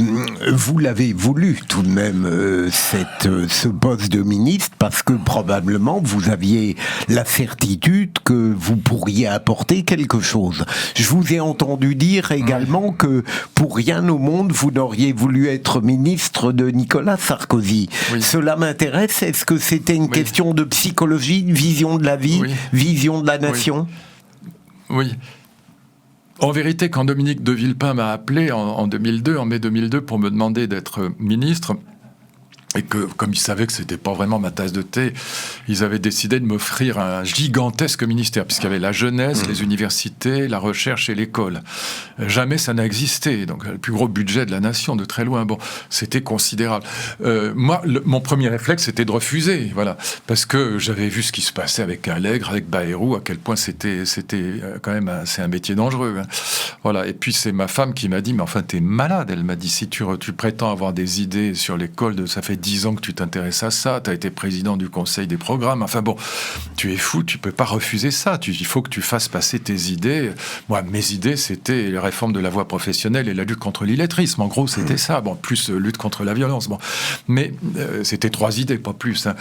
vous l'avez voulu tout de même, ce poste de ministre, parce que probablement vous aviez la certitude que vous pourriez apporter quelque chose. Je vous ai entendu dire également que pour rien au monde vous n'auriez voulu être ministre de Nicolas Sarkozy. Oui. Cela m'intéresse. Est-ce que c'était une question de psychologie, de vision de la vie, vision de la nation ? Oui. En vérité, quand Dominique de Villepin m'a appelé en mai 2002, pour me demander d'être ministre, et que, comme ils savaient que c'était pas vraiment ma tasse de thé, ils avaient décidé de m'offrir un gigantesque ministère, puisqu'il y avait la jeunesse, les universités, la recherche et l'école. Jamais ça n'a existé. Donc, le plus gros budget de la nation, de très loin. Bon, c'était considérable. Moi, mon premier réflexe, c'était de refuser, voilà. Parce que j'avais vu ce qui se passait avec Allègre, avec Bayrou, à quel point c'était quand même c'est un métier dangereux. Hein. Voilà. Et puis, c'est ma femme qui m'a dit, mais enfin, t'es malade. Elle m'a dit, si tu prétends avoir des idées sur l'école, ça fait 10 ans que tu t'intéresses à ça, tu as été président du conseil des programmes, enfin bon, tu es fou, tu peux pas refuser ça, il faut que tu fasses passer tes idées. Moi, mes idées, c'était la réforme de la voie professionnelle et la lutte contre l'illettrisme, en gros, c'était ça, bon, plus lutte contre la violence, bon, mais c'était 3 idées, pas plus, hein.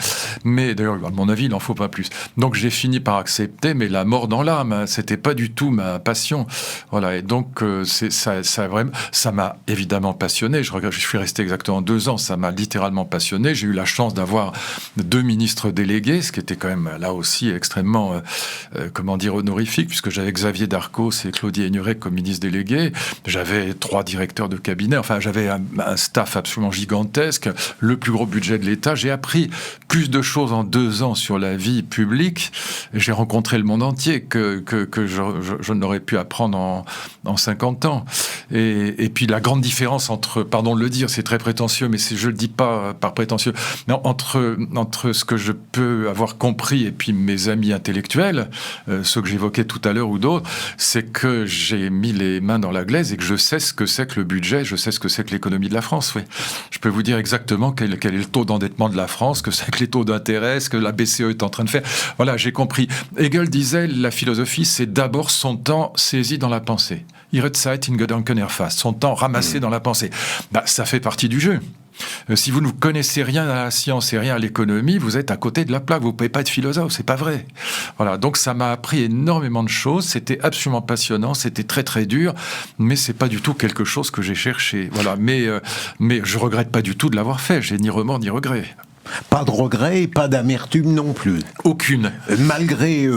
Mais d'ailleurs, à mon avis, il n'en faut pas plus. Donc j'ai fini par accepter, mais la mort dans l'âme, hein, c'était pas du tout ma passion, voilà, et donc ça m'a évidemment passionné, je suis resté exactement 2 ans, ça m'a littéralement passionné. J'ai eu la chance d'avoir 2 ministres délégués, ce qui était quand même là aussi extrêmement, honorifique, puisque j'avais Xavier Darcos et Claudie Aigneret comme ministres délégués. J'avais 3 directeurs de cabinet. Enfin, j'avais un staff absolument gigantesque, le plus gros budget de l'État. J'ai appris plus de choses en 2 ans sur la vie publique. J'ai rencontré le monde entier que je n'aurais pu apprendre en 50 ans. Et puis la grande différence entre, pardon de le dire, c'est très prétentieux, mais je le dis pas par prétentieux, mais entre ce que je peux avoir compris et puis mes amis intellectuels, ceux que j'évoquais tout à l'heure ou d'autres, c'est que j'ai mis les mains dans la glaise et que je sais ce que c'est que le budget, je sais ce que c'est que l'économie de la France. Oui. Je peux vous dire exactement quel est le taux d'endettement de la France, que c'est que les taux d'intérêt, ce que la BCE est en train de faire. Voilà, j'ai compris. Hegel disait, la philosophie, c'est d'abord son temps saisi dans la pensée. Ihre Zeit in Gedanken erfasst, son temps ramassé dans la pensée. Ça fait partie du jeu. Si vous ne connaissez rien à la science et rien à l'économie, vous êtes à côté de la plaque, vous ne pouvez pas être philosophe, c'est pas vrai. Voilà, donc ça m'a appris énormément de choses, c'était absolument passionnant, c'était très très dur, mais c'est pas du tout quelque chose que j'ai cherché. Voilà, mais je regrette pas du tout de l'avoir fait, j'ai ni remords ni regrets. Pas de regret et pas d'amertume non plus. Aucune. Malgré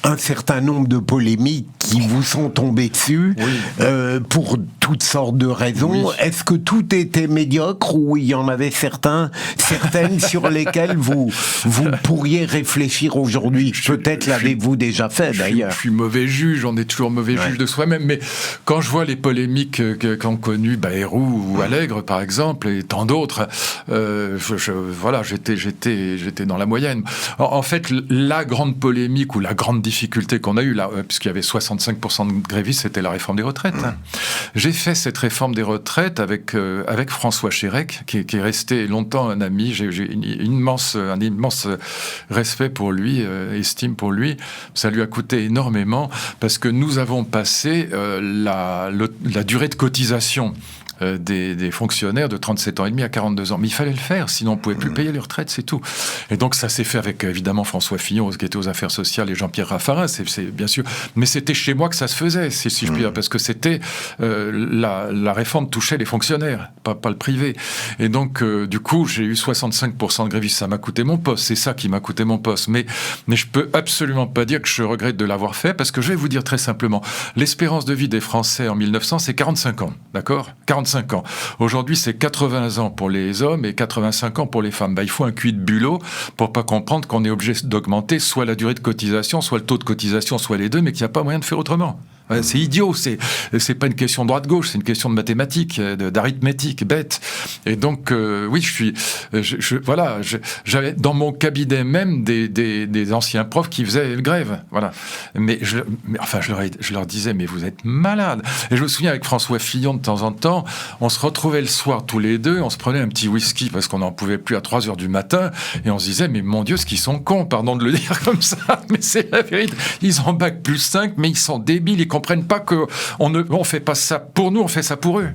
un certain nombre de polémiques qui vous sont tombées dessus, pour toutes sortes de raisons, est-ce que tout était médiocre ou il y en avait certaines sur lesquelles vous pourriez réfléchir aujourd'hui? Peut-être l'avez-vous déjà fait d'ailleurs. Je suis mauvais juge, on est toujours mauvais juge de soi-même, mais quand je vois les polémiques qu'ont connues Bayrou ou Allègre par exemple, et tant d'autres, voilà, j'étais dans la moyenne. En fait, la grande polémique ou la grande difficulté qu'on a eue, là, puisqu'il y avait 65% de grévistes, c'était la réforme des retraites. J'ai fait cette réforme des retraites avec François Chérec, qui est resté longtemps un ami. J'ai un immense respect pour lui, estime pour lui. Ça lui a coûté énormément parce que nous avons passé la durée de cotisation des fonctionnaires de 37 ans et demi à 42 ans. Mais il fallait le faire, sinon on ne pouvait plus payer les retraites, c'est tout. Et donc ça s'est fait avec évidemment François Fillon, qui était aux affaires sociales, et Jean-Pierre Raffarin, c'est bien sûr. Mais c'était chez moi que ça se faisait, si je puis dire, parce que c'était la réforme touchait les fonctionnaires, pas le privé. Et donc du coup, j'ai eu 65% de grévistes. Ça m'a coûté mon poste, c'est ça qui m'a coûté mon poste. Mais je peux absolument pas dire que je regrette de l'avoir fait, parce que je vais vous dire très simplement, l'espérance de vie des Français en 1900, c'est 45 ans, d'accord ? 45 ans. Aujourd'hui, c'est 80 ans pour les hommes et 85 ans pour les femmes. Il faut un cuit de bulot pour pas comprendre qu'on est obligé d'augmenter soit la durée de cotisation, soit le taux de cotisation, soit les deux, mais qu'il n'y a pas moyen de faire autrement. C'est idiot, c'est pas une question droite-gauche, c'est une question de mathématiques, d'arithmétique, bête. Et donc, oui, j'avais dans mon cabinet même des anciens profs qui faisaient grève, voilà. Mais je leur disais, mais vous êtes malades. Et je me souviens avec François Fillon, de temps en temps, on se retrouvait le soir tous les deux, on se prenait un petit whisky parce qu'on n'en pouvait plus à 3h du matin, et on se disait, mais mon Dieu, ce qu'ils sont cons, pardon de le dire comme ça, mais c'est la vérité. Ils ont bac +5, mais ils sont débiles, ils comprennent pas on fait pas ça pour nous, on fait ça pour eux.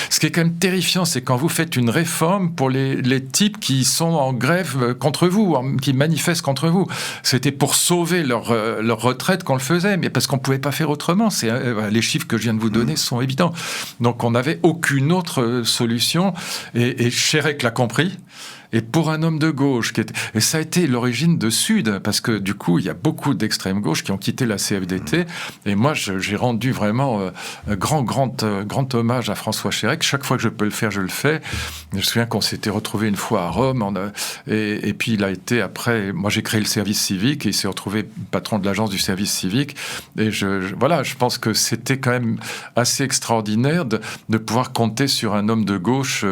Ce qui est quand même terrifiant, c'est quand vous faites une réforme pour les types qui sont en grève contre vous, qui manifestent contre vous. C'était pour sauver leur retraite qu'on le faisait, mais parce qu'on pouvait pas faire autrement. Les chiffres que je viens de vous donner sont évidents. Donc on n'avait aucune autre solution, et Chérec l'a compris. Et pour un homme de gauche, et ça a été l'origine de Sud, parce que du coup, il y a beaucoup d'extrême gauche qui ont quitté la CFDT, et moi, j'ai rendu vraiment grand hommage à François Chérec. Chaque fois que je peux le faire, je le fais. Je me souviens qu'on s'était retrouvés une fois à Rome, et puis il a été après, moi j'ai créé le service civique, et il s'est retrouvé patron de l'agence du service civique, et je pense que c'était quand même assez extraordinaire de pouvoir compter sur un homme de gauche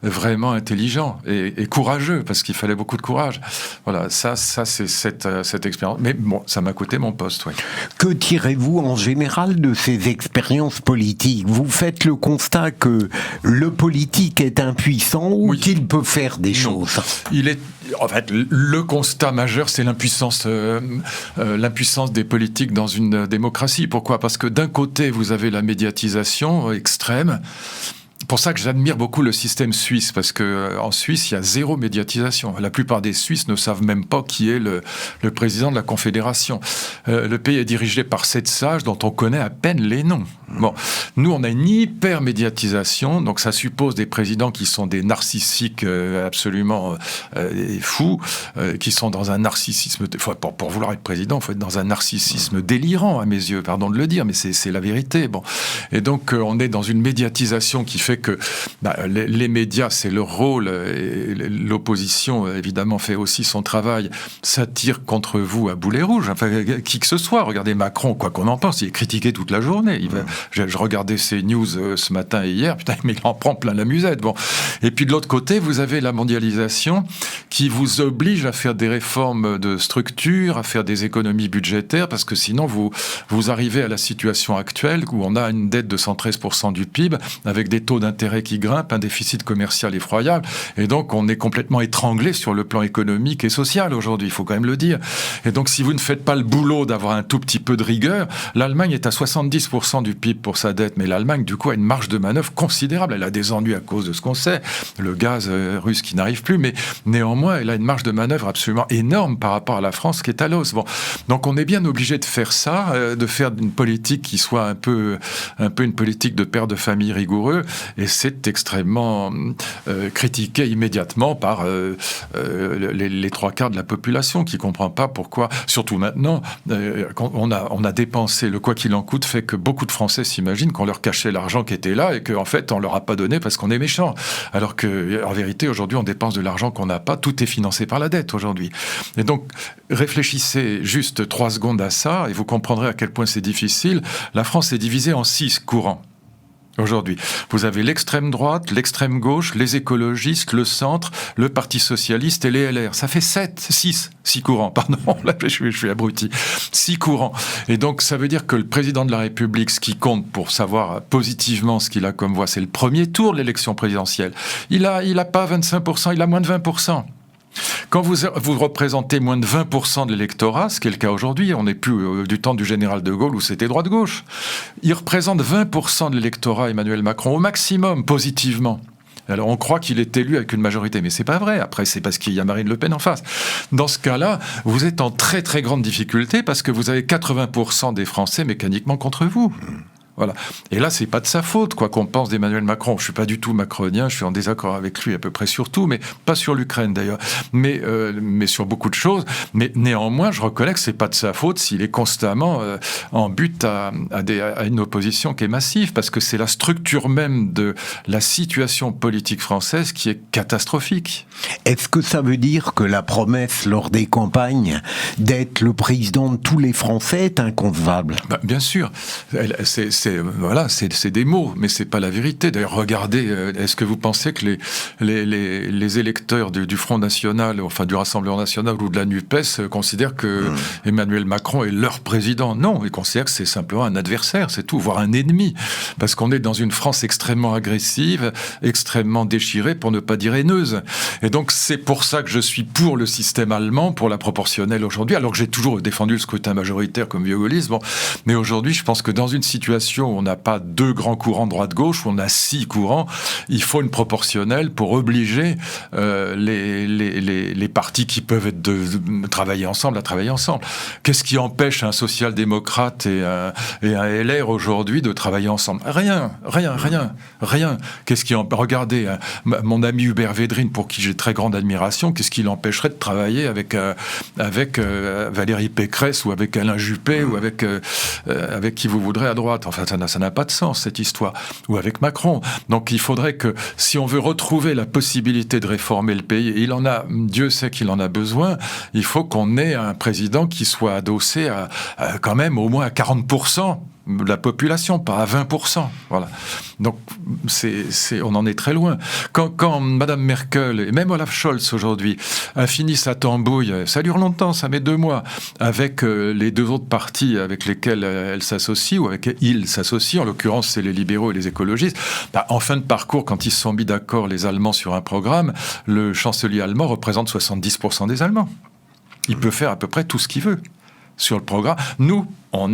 vraiment intelligent et courageux, parce qu'il fallait beaucoup de courage. Voilà, ça c'est cette expérience. Mais bon, ça m'a coûté mon poste, oui. Que tirez-vous en général de ces expériences politiques ? Vous faites le constat que le politique est impuissant ou qu'il peut faire des choses ? En fait, le constat majeur, c'est l'impuissance des politiques dans une démocratie. Pourquoi ? Parce que d'un côté, vous avez la médiatisation extrême. Pour ça que j'admire beaucoup le système suisse, parce que en Suisse, il y a zéro médiatisation. La plupart des Suisses ne savent même pas qui est le président de la Confédération. Le pays est dirigé par 7 sages dont on connaît à peine les noms. Bon, nous, on a une hyper-médiatisation, donc ça suppose des présidents qui sont des narcissiques absolument fous, qui sont dans un narcissisme... Pour vouloir être président, il faut être dans un narcissisme délirant, à mes yeux, pardon de le dire, mais c'est la vérité. Bon. Et donc, on est dans une médiatisation qui fait que les médias, c'est leur rôle, et l'opposition, évidemment, fait aussi son travail, s'attire contre vous à boulet rouge, enfin, qui que ce soit. Regardez Macron, quoi qu'on en pense, il est critiqué toute la journée. Je regardais ses news ce matin et hier, putain, mais il en prend plein la musette. Bon. Et puis de l'autre côté, vous avez la mondialisation qui vous oblige à faire des réformes de structure, à faire des économies budgétaires, parce que sinon, vous arrivez à la situation actuelle où on a une dette de 113% du PIB, avec des taux d'intérêt qui grimpent, un déficit commercial effroyable, et donc on est complètement étranglé sur le plan économique et social aujourd'hui, il faut quand même le dire. Et donc si vous ne faites pas le boulot d'avoir un tout petit peu de rigueur, l'Allemagne est à 70% du PIB pour sa dette, mais l'Allemagne du coup a une marge de manœuvre considérable, elle a des ennuis à cause de ce qu'on sait, le gaz russe qui n'arrive plus, mais néanmoins elle a une marge de manœuvre absolument énorme par rapport à la France qui est à l'os. Bon. Donc on est bien obligé de faire ça, de faire une politique qui soit un peu une politique de père de famille rigoureux, et c'est extrêmement critiqué immédiatement par les 3/4 de la population qui ne comprend pas pourquoi, surtout maintenant, on a dépensé, le quoi qu'il en coûte fait que beaucoup de Français s'imaginent qu'on leur cachait l'argent qui était là et qu'en fait on ne leur a pas donné parce qu'on est méchant. Alors qu'en vérité, aujourd'hui, on dépense de l'argent qu'on n'a pas, tout est financé par la dette aujourd'hui. Et donc, réfléchissez juste 3 secondes à ça et vous comprendrez à quel point c'est difficile. La France est divisée en 6 courants. Aujourd'hui, vous avez l'extrême droite, l'extrême gauche, les écologistes, le centre, le Parti socialiste et les LR. Ça fait 6 courants, pardon, là je suis abruti. 6 courants. Et donc ça veut dire que le président de la République, ce qui compte pour savoir positivement ce qu'il a comme voix, c'est le premier tour de l'élection présidentielle. Il a pas 25%, il a moins de 20%. Quand vous représentez moins de 20% de l'électorat, ce qui est le cas aujourd'hui, on n'est plus du temps du général de Gaulle où c'était droite-gauche. Il représente 20% de l'électorat, Emmanuel Macron, au maximum, positivement. Alors on croit qu'il est élu avec une majorité, mais c'est pas vrai. Après, c'est parce qu'il y a Marine Le Pen en face. Dans ce cas-là, vous êtes en très très grande difficulté parce que vous avez 80% des Français mécaniquement contre vous. Voilà. Et là, c'est pas de sa faute, quoi qu'on pense d'Emmanuel Macron. Je suis pas du tout macronien, je suis en désaccord avec lui à peu près sur tout, mais pas sur l'Ukraine d'ailleurs, mais sur beaucoup de choses. Mais néanmoins, je reconnais que c'est pas de sa faute s'il est constamment en but à une opposition qui est massive, parce que c'est la structure même de la situation politique française qui est catastrophique. Est-ce que ça veut dire que la promesse lors des campagnes d'être le président de tous les Français est inconcevable ? Bien sûr, c'est des mots, mais c'est pas la vérité. D'ailleurs, regardez, est-ce que vous pensez que les électeurs du Front National, enfin du Rassemblement National ou de la NUPES considèrent que Emmanuel Macron est leur président ? Non, ils considèrent que c'est simplement un adversaire, c'est tout, voire un ennemi, parce qu'on est dans une France extrêmement agressive, extrêmement déchirée, pour ne pas dire haineuse. Et donc c'est pour ça que je suis pour le système allemand, pour la proportionnelle aujourd'hui, alors que j'ai toujours défendu le scrutin majoritaire comme vieux gaulliste. Bon, mais aujourd'hui, je pense que dans une situation où on n'a pas 2 grands courants droite-gauche, où on a 6 courants, il faut une proportionnelle pour obliger les partis qui peuvent être de travailler ensemble à travailler ensemble. Qu'est-ce qui empêche un social-démocrate et un LR aujourd'hui de travailler ensemble ? Rien. Qu'est-ce qui regardez, mon ami Hubert Védrine, pour qui j'ai très grande admiration, qu'est-ce qui l'empêcherait de travailler avec Valérie Pécresse ou avec Alain Juppé ou avec qui vous voudrez à droite ? Enfin, ça n'a pas de sens, cette histoire. Ou avec Macron. Donc il faudrait que, si on veut retrouver la possibilité de réformer le pays, et Dieu sait qu'il en a besoin, il faut qu'on ait un président qui soit adossé à quand même au moins à 40% de la population, pas à 20%. Voilà. Donc, on en est très loin. Quand Madame Merkel, et même Olaf Scholz aujourd'hui, a fini sa tambouille, ça dure longtemps, ça met 2 mois, avec les 2 autres partis avec lesquels elle s'associe, ou avec ils s'associent, en l'occurrence c'est les libéraux et les écologistes, en fin de parcours, quand ils se sont mis d'accord, les Allemands, sur un programme, le chancelier allemand représente 70% des Allemands. Il peut faire à peu près tout ce qu'il veut sur le programme. Nous, on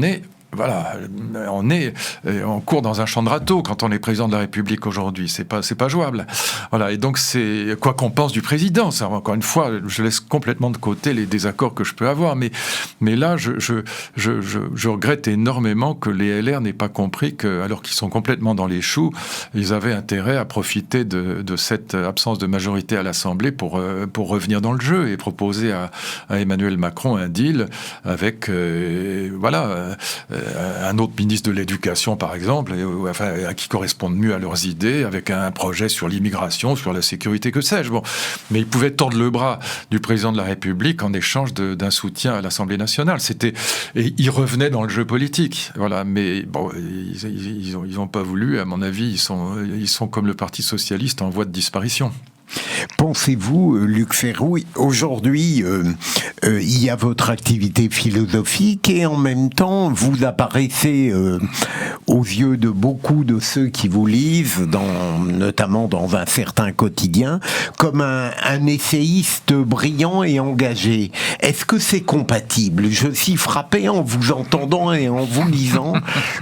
court dans un champ de râteaux quand on est président de la République aujourd'hui. C'est pas jouable. Voilà. Et donc, c'est quoi qu'on pense du président. Ça, encore une fois, je laisse complètement de côté les désaccords que je peux avoir. Mais là, je regrette énormément que les LR n'aient pas compris que, alors qu'ils sont complètement dans les choux, ils avaient intérêt à profiter de cette absence de majorité à l'Assemblée pour revenir dans le jeu et proposer à Emmanuel Macron un deal avec, un autre ministre de l'Éducation, par exemple, qui correspondent mieux à leurs idées, avec un projet sur l'immigration, sur la sécurité, que sais-je. Bon. Mais ils pouvaient tordre le bras du président de la République en échange d'un soutien à l'Assemblée nationale. Et ils revenaient dans le jeu politique. Voilà. Mais bon, ils n'ont pas voulu. À mon avis, ils sont comme le Parti socialiste en voie de disparition. Pensez-vous, Luc Ferroux, aujourd'hui, il y a votre activité philosophique et en même temps, vous apparaissez aux yeux de beaucoup de ceux qui vous lisent, notamment dans un certain quotidien, comme un essayiste brillant et engagé. Est-ce que c'est compatible ? Je suis frappé en vous entendant et en vous lisant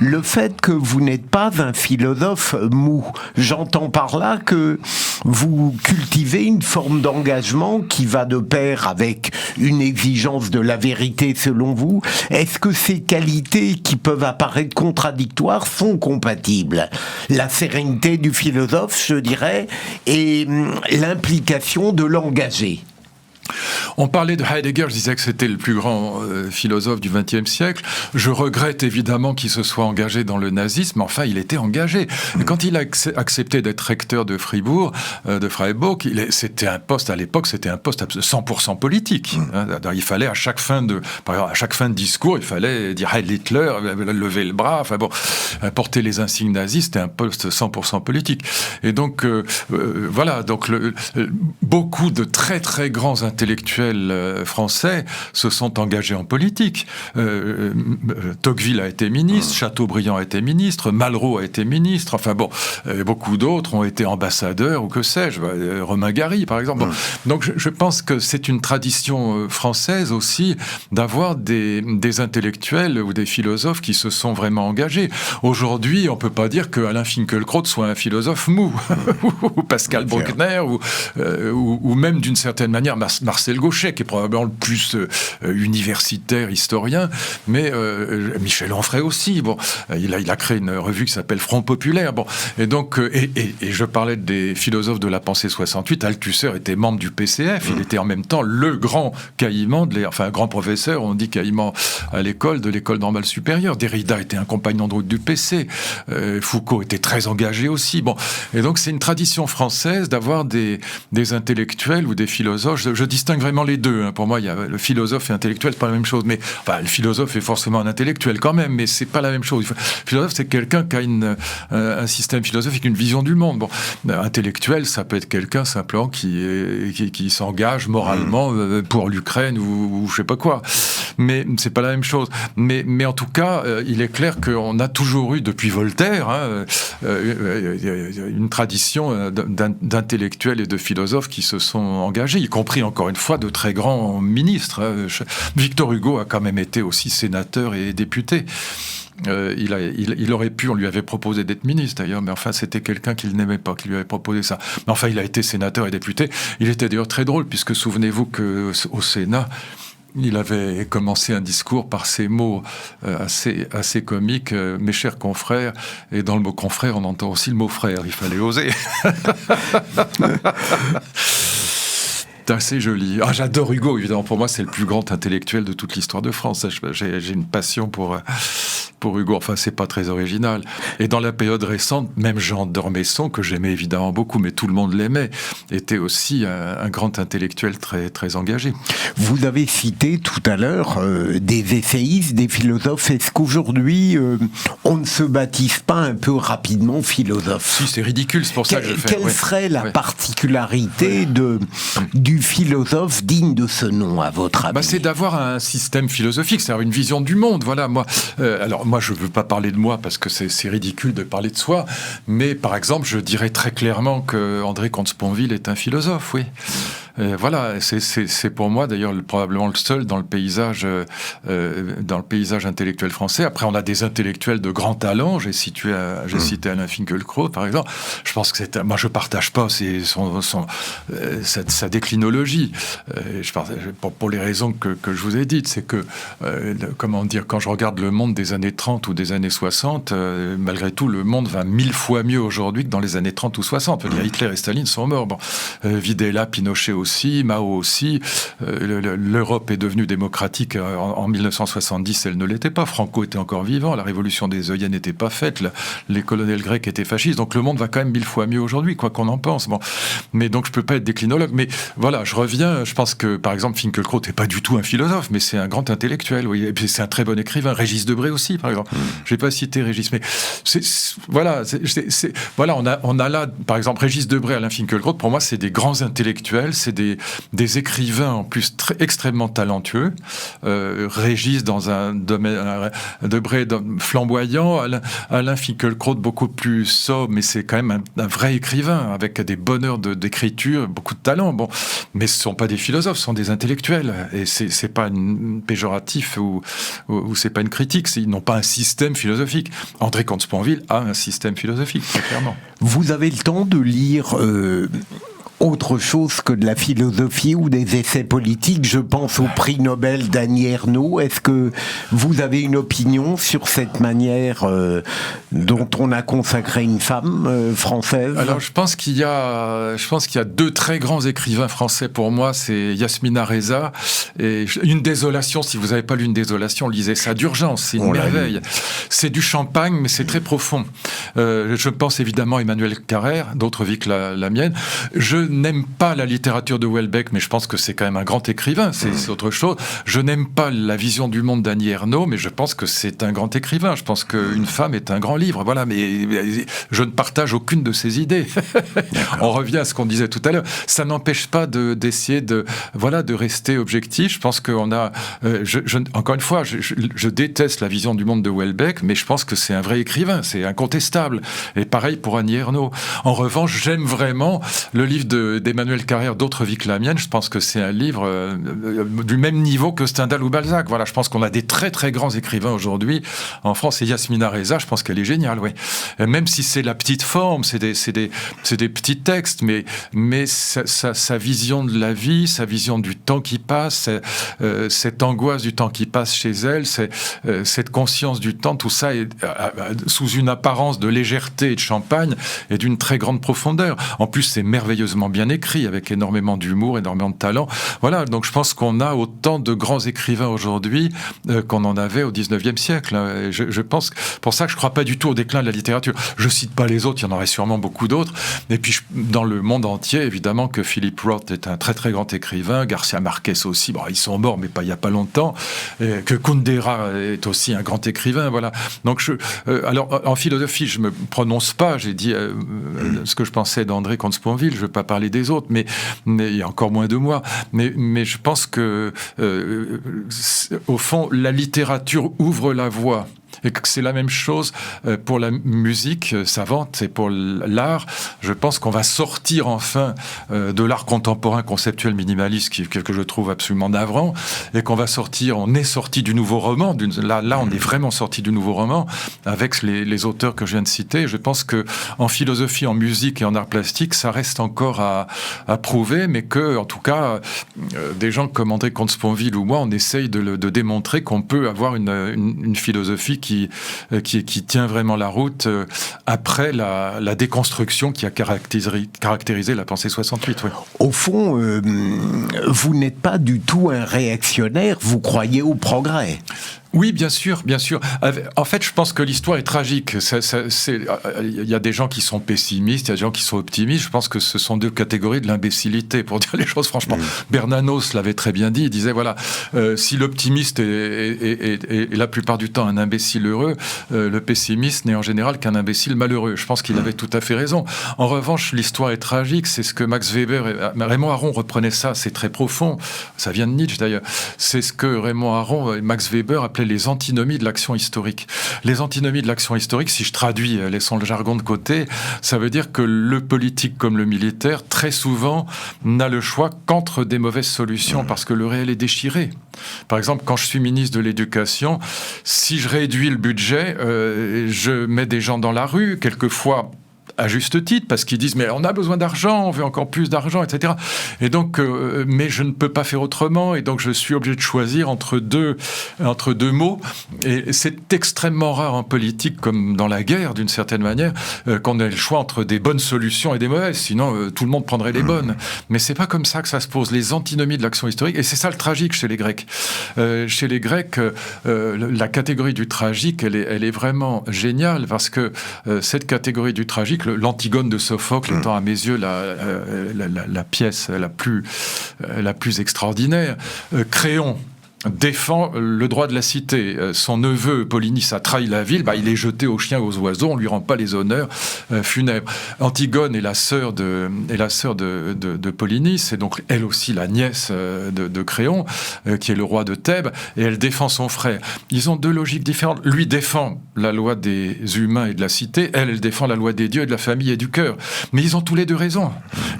le fait que vous n'êtes pas un philosophe mou. J'entends par là que vous cultivez une forme d'engagement qui va de pair avec une exigence de la vérité selon vous. Est-ce que ces qualités qui peuvent apparaître contradictoires sont compatibles ? La sérénité du philosophe, je dirais, et l'implication de l'engagé. On parlait de Heidegger, je disais que c'était le plus grand philosophe du XXe siècle. Je regrette évidemment qu'il se soit engagé dans le nazisme, mais enfin, il était engagé. Et quand il a accepté d'être recteur de Freiburg, c'était un poste, à l'époque, c'était un poste 100% politique. Il fallait, à chaque fin de discours, il fallait dire Heil Hitler, lever le bras, porter les insignes nazis, c'était un poste 100% politique. Et donc, beaucoup de très très grands intellectuels français se sont engagés en politique. Tocqueville a été ministre, Chateaubriand a été ministre, Malraux a été ministre, beaucoup d'autres ont été ambassadeurs ou que sais-je, Romain Gary par exemple. Donc je pense que c'est une tradition française aussi d'avoir des intellectuels ou des philosophes qui se sont vraiment engagés. Aujourd'hui, on peut pas dire que Alain Finkielkraut soit un philosophe mou, ou Pascal Bruckner, ou même d'une certaine manière Marcel Marcel Gauchet, qui est probablement le plus universitaire, historien, mais Michel Onfray aussi. Bon, il a créé une revue qui s'appelle Front Populaire. Bon, et donc, et je parlais des philosophes de la pensée 68. Althusser était membre du PCF. Il était en même temps le grand caïman, enfin, grand professeur, on dit caïman à l'école, de l'école normale supérieure. Derrida était un compagnon de route du PC. Foucault était très engagé aussi. Bon, et donc c'est une tradition française d'avoir des intellectuels ou des philosophes. Je distingue vraiment les deux. Pour moi, il y a le philosophe et intellectuel, c'est pas la même chose. Mais enfin, le philosophe est forcément un intellectuel quand même, mais c'est pas la même chose. Le philosophe, c'est quelqu'un qui a un système philosophique, une vision du monde. Bon, intellectuel, ça peut être quelqu'un simplement qui s'engage moralement pour l'Ukraine ou je sais pas quoi. Mais c'est pas la même chose. Mais en tout cas, il est clair qu'on a toujours eu, depuis Voltaire, une tradition d'intellectuels et de philosophes qui se sont engagés, y compris, encore une fois, de très grands ministres. Victor Hugo a quand même été aussi sénateur et député. Il aurait pu, on lui avait proposé d'être ministre d'ailleurs, mais enfin c'était quelqu'un qu'il n'aimait pas, qui lui avait proposé ça. Mais enfin il a été sénateur et député. Il était d'ailleurs très drôle, puisque souvenez-vous qu'au Sénat, il avait commencé un discours par ces mots assez comiques, mes chers confrères, et dans le mot confrère on entend aussi le mot frère, il fallait oser. C'est assez joli. Ah, j'adore Hugo, évidemment. Pour moi, c'est le plus grand intellectuel de toute l'histoire de France. J'ai une passion pour Hugo. Enfin, c'est pas très original. Et dans la période récente, même Jean d'Ormesson, que j'aimais évidemment beaucoup, mais tout le monde l'aimait, était aussi un grand intellectuel très, très engagé. Vous avez cité tout à l'heure des essayistes, des philosophes. Est-ce qu'aujourd'hui, on ne se baptise pas un peu rapidement philosophe ? Si, c'est ridicule, c'est pour ça que je fais. Quelle serait la particularité du philosophe digne de ce nom, à votre avis ? C'est d'avoir un système philosophique, c'est-à-dire une vision du monde. Voilà, moi, je ne veux pas parler de moi parce que c'est ridicule de parler de soi, mais par exemple, je dirais très clairement que André Comte-Sponville est un philosophe, oui. Voilà, c'est pour moi d'ailleurs probablement le seul dans le paysage intellectuel français. Après, on a des intellectuels de grand talent. J'ai cité Alain Finkielkraut, par exemple. Je pense que moi, je partage pas sa déclinologie. Pour les raisons que je vous ai dites, c'est que comment dire, quand je regarde le monde des années 30 ou des années 60, malgré tout, le monde va 1000 fois mieux aujourd'hui que dans les années 30 ou 60. Hitler et Staline sont morts. Bon, Videla, Pinochet aussi, Mao aussi. L'Europe est devenue démocratique en 1970, elle ne l'était pas. Franco était encore vivant, la révolution des œillets n'était pas faite, les colonels grecs étaient fascistes, donc le monde va quand même 1000 fois mieux aujourd'hui, quoi qu'on en pense. Bon. Mais donc je peux pas être déclinologue, mais voilà, je reviens, je pense que par exemple Finkielkraut n'est pas du tout un philosophe, mais c'est un grand intellectuel, oui. Et puis c'est un très bon écrivain. Régis Debray aussi, par exemple. Je vais pas citer Régis, mais voilà, on a là, par exemple, Régis Debray, Alain Finkielkraut, pour moi, c'est des grands intellectuels, c'est des écrivains en plus extrêmement talentueux. Régis dans un domaine, Debray flamboyant, Alain Finkielkraut beaucoup plus sobre, mais c'est quand même un vrai écrivain avec des bonheurs d'écriture, beaucoup de talent. Bon, mais ce sont pas des philosophes, ce sont des intellectuels, et c'est pas péjoratif ou c'est pas une critique. Ils n'ont pas un système philosophique. André Comte-Sponville a un système philosophique, très clairement. Vous avez le temps de lire autre chose que de la philosophie ou des essais politiques? Je pense au prix Nobel d'Annie Ernaux. Est-ce que vous avez une opinion sur cette manière dont on a consacré une femme française? Alors, je pense qu'il y a deux très grands écrivains français pour moi. C'est Yasmina Reza et Une désolation. Si vous n'avez pas lu Une désolation, lisez ça d'urgence. C'est une merveille. C'est du champagne, mais c'est très profond. Je pense évidemment à Emmanuel Carrère, d'autres vies que la mienne. Je n'aime pas la littérature de Houellebecq, mais je pense que c'est quand même un grand écrivain, c'est autre chose. Je n'aime pas la vision du monde d'Annie Ernaux, mais je pense que c'est un grand écrivain. Je pense qu'Une femme est un grand livre, voilà, mais je ne partage aucune de ses idées. On revient à ce qu'on disait tout à l'heure. Ça n'empêche pas d'essayer de rester objectif. Je pense qu'on a... encore une fois, je déteste la vision du monde de Houellebecq, mais je pense que c'est un vrai écrivain, c'est incontestable. Et pareil pour Annie Ernaux. En revanche, j'aime vraiment le livre d'Emmanuel Carrère, D'autres vies que la mienne, je pense que c'est un livre du même niveau que Stendhal ou Balzac. Voilà, je pense qu'on a des très très grands écrivains aujourd'hui en France. Et Yasmina Reza, je pense qu'elle est géniale, oui. Même si c'est la petite forme, c'est des petits textes, mais sa vision de la vie, sa vision du temps qui passe, cette angoisse du temps qui passe chez elle, cette conscience du temps, tout ça est sous une apparence de légèreté et de champagne et d'une très grande profondeur. En plus, c'est merveilleusement bien écrit, avec énormément d'humour, énormément de talent. Voilà, donc je pense qu'on a autant de grands écrivains aujourd'hui qu'on en avait au 19e siècle. Je pense, pour ça que je ne crois pas du tout au déclin de la littérature. Je ne cite pas les autres, il y en aurait sûrement beaucoup d'autres. Et puis, dans le monde entier, évidemment que Philip Roth est un très très grand écrivain, Garcia Marquez aussi, bon, ils sont morts, mais pas il n'y a pas longtemps, et que Kundera est aussi un grand écrivain, voilà. Donc, alors, en philosophie, je ne me prononce pas, j'ai dit ce que je pensais d'André Comte-Sponville, je ne veux pas parler des autres, mais il y a encore moins de moi, mais je pense que, au fond, la littérature ouvre la voie. Et que c'est la même chose pour la musique savante et pour l'art. Je pense qu'on va sortir enfin de l'art contemporain conceptuel minimaliste que je trouve absolument navrant, et qu'on va sortir, on est sorti du nouveau roman. Là, on est vraiment sorti du nouveau roman avec les auteurs que je viens de citer. Je pense que en philosophie, en musique et en art plastique, ça reste encore à prouver, mais que, en tout cas, des gens comme André Comte-Sponville ou moi, on essaye de démontrer qu'on peut avoir une philosophie qui tient vraiment la route après la déconstruction qui a caractérisé la pensée 68. Oui. Au fond, vous n'êtes pas du tout un réactionnaire, vous croyez au progrès. Oui, bien sûr, bien sûr. En fait, je pense que l'histoire est tragique. Il y a des gens qui sont pessimistes, il y a des gens qui sont optimistes. Je pense que ce sont deux catégories de l'imbécilité, pour dire les choses franchement. Bernanos l'avait très bien dit. Il disait, voilà, si l'optimiste est la plupart du temps un imbécile heureux, le pessimiste n'est en général qu'un imbécile malheureux. Je pense qu'il avait tout à fait raison. En revanche, l'histoire est tragique. C'est ce que Max Weber, Raymond Aron reprenait ça. C'est très profond. Ça vient de Nietzsche, d'ailleurs. C'est ce que Raymond Aron et Max Weber appelaient les antinomies de l'action historique. Les antinomies de l'action historique, si je traduis, laissons le jargon de côté, ça veut dire que le politique comme le militaire, très souvent, n'a le choix qu'entre des mauvaises solutions, parce que le réel est déchiré. Par exemple, quand je suis ministre de l'Éducation, si je réduis le budget, je mets des gens dans la rue, quelquefois à juste titre, parce qu'ils disent mais on a besoin d'argent, on veut encore plus d'argent, etc. Et donc, mais je ne peux pas faire autrement, et donc je suis obligé de choisir entre deux mots. Et c'est extrêmement rare en politique, comme dans la guerre, d'une certaine manière, qu'on ait le choix entre des bonnes solutions et des mauvaises. Sinon, tout le monde prendrait les bonnes. Mais c'est pas comme ça que ça se pose. Les antinomies de l'action historique, et c'est ça le tragique chez les Grecs. Chez les Grecs, la catégorie du tragique, elle est vraiment géniale, parce que cette catégorie du tragique, l'Antigone de Sophocle étant à mes yeux la pièce la plus extraordinaire. Créon défend le droit de la cité. Son neveu, Polynice, a trahi la ville, il est jeté aux chiens et aux oiseaux, on lui rend pas les honneurs funèbres. Antigone est la sœur de Polynice, et donc elle aussi la nièce de Créon, qui est le roi de Thèbes, et elle défend son frère. Ils ont deux logiques différentes. Lui défend la loi des humains et de la cité, elle défend la loi des dieux et de la famille et du cœur. Mais ils ont tous les deux raison.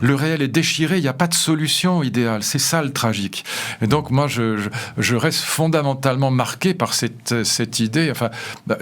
Le réel est déchiré, il n'y a pas de solution idéale. C'est ça le tragique. Et donc moi, je reste fondamentalement marqué par cette idée. Enfin,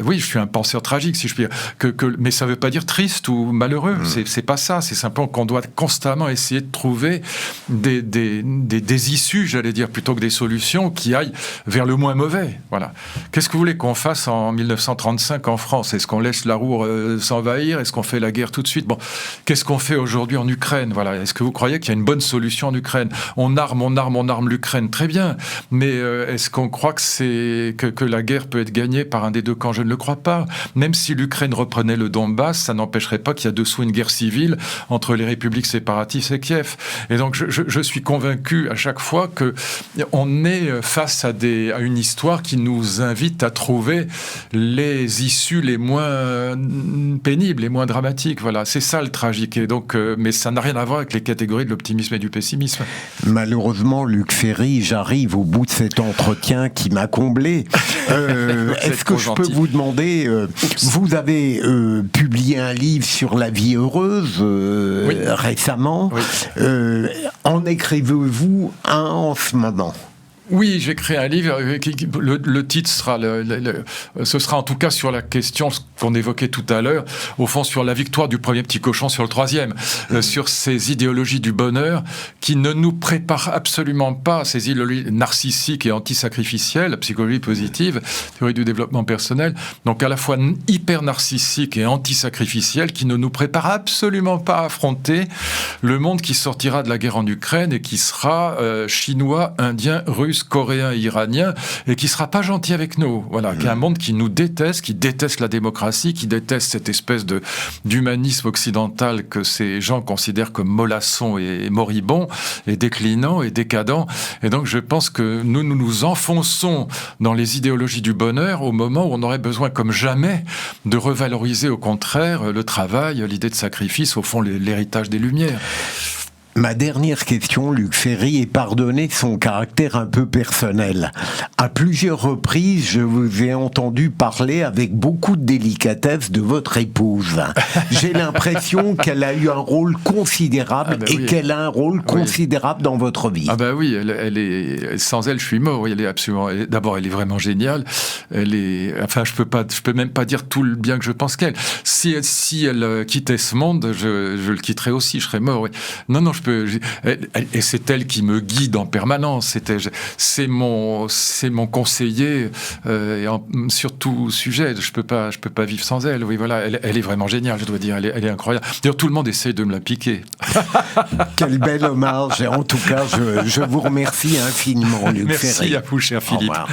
oui, je suis un penseur tragique, si je puis dire. Mais ça ne veut pas dire triste ou malheureux. C'est pas ça. C'est simplement qu'on doit constamment essayer de trouver des issues, j'allais dire, plutôt que des solutions qui aillent vers le moins mauvais. Voilà. Qu'est-ce que vous voulez qu'on fasse en 1935 en France? Est-ce qu'on laisse la roue s'envahir? Est-ce qu'on fait la guerre tout de suite? Bon, qu'est-ce qu'on fait aujourd'hui en Ukraine? Voilà. Est-ce que vous croyez qu'il y a une bonne solution en Ukraine? On arme l'Ukraine. Très bien. Mais est-ce qu'on croit que la guerre peut être gagnée par un des deux camps? Je ne le crois pas. Même si l'Ukraine reprenait le Donbass, ça n'empêcherait pas qu'il y a dessous une guerre civile entre les républiques séparatistes et Kiev. Et donc, je suis convaincu à chaque fois qu'on est face à une histoire qui nous invite à trouver les issues les moins pénibles, les moins dramatiques. Voilà, c'est ça le tragique. Et donc, mais ça n'a rien à voir avec les catégories de l'optimisme et du pessimisme. Malheureusement, Luc Ferry, j'arrive au bout de cet entretien. entretien qui m'a comblé. Est-ce que je peux vous demander, vous avez publié un livre sur la vie heureuse récemment. Oui. En écrivez-vous un en ce moment? Oui, j'ai créé un livre. Le titre sera, ce sera en tout cas sur la question qu'on évoquait tout à l'heure, au fond sur la victoire du premier petit cochon sur le troisième, sur ces idéologies du bonheur qui ne nous préparent absolument pas, ces idéologies narcissiques et antisacrificielles, psychologie positive, théorie du développement personnel, donc à la fois hyper narcissiques et antisacrificielles, qui ne nous préparent absolument pas à affronter le monde qui sortira de la guerre en Ukraine et qui sera chinois, indien, russe, coréen et iranien, et qui sera pas gentil avec nous. Voilà, qui est un monde qui nous déteste, qui déteste la démocratie, qui déteste cette espèce d'humanisme occidental que ces gens considèrent comme mollasson et moribond, et déclinant et décadent. Et donc je pense que nous nous enfonçons dans les idéologies du bonheur au moment où on aurait besoin comme jamais de revaloriser au contraire le travail, l'idée de sacrifice, au fond l'héritage des Lumières. Ma dernière question, Luc Ferry, et pardonnez son caractère un peu personnel. À plusieurs reprises, je vous ai entendu parler avec beaucoup de délicatesse de votre épouse. J'ai l'impression qu'elle a eu un rôle considérable qu'elle a un rôle considérable dans votre vie. Ah bah oui, elle est, sans elle, je suis mort. Oui, elle est absolument. D'abord, elle est vraiment géniale. Elle est. Enfin, je peux même pas dire tout le bien que je pense qu'elle. Si elle quittait ce monde, je le quitterais aussi. Je serais mort. Oui. Non. Et c'est elle qui me guide en permanence. C'est mon conseiller sur tout sujet. Je peux pas vivre sans elle. Oui, voilà. Elle est vraiment géniale, je dois dire. Elle est incroyable. D'ailleurs, tout le monde essaye de me la piquer. Quel bel hommage. En tout cas, je vous remercie infiniment, Luc Ferry. Merci à vous, cher Philippe. Au revoir.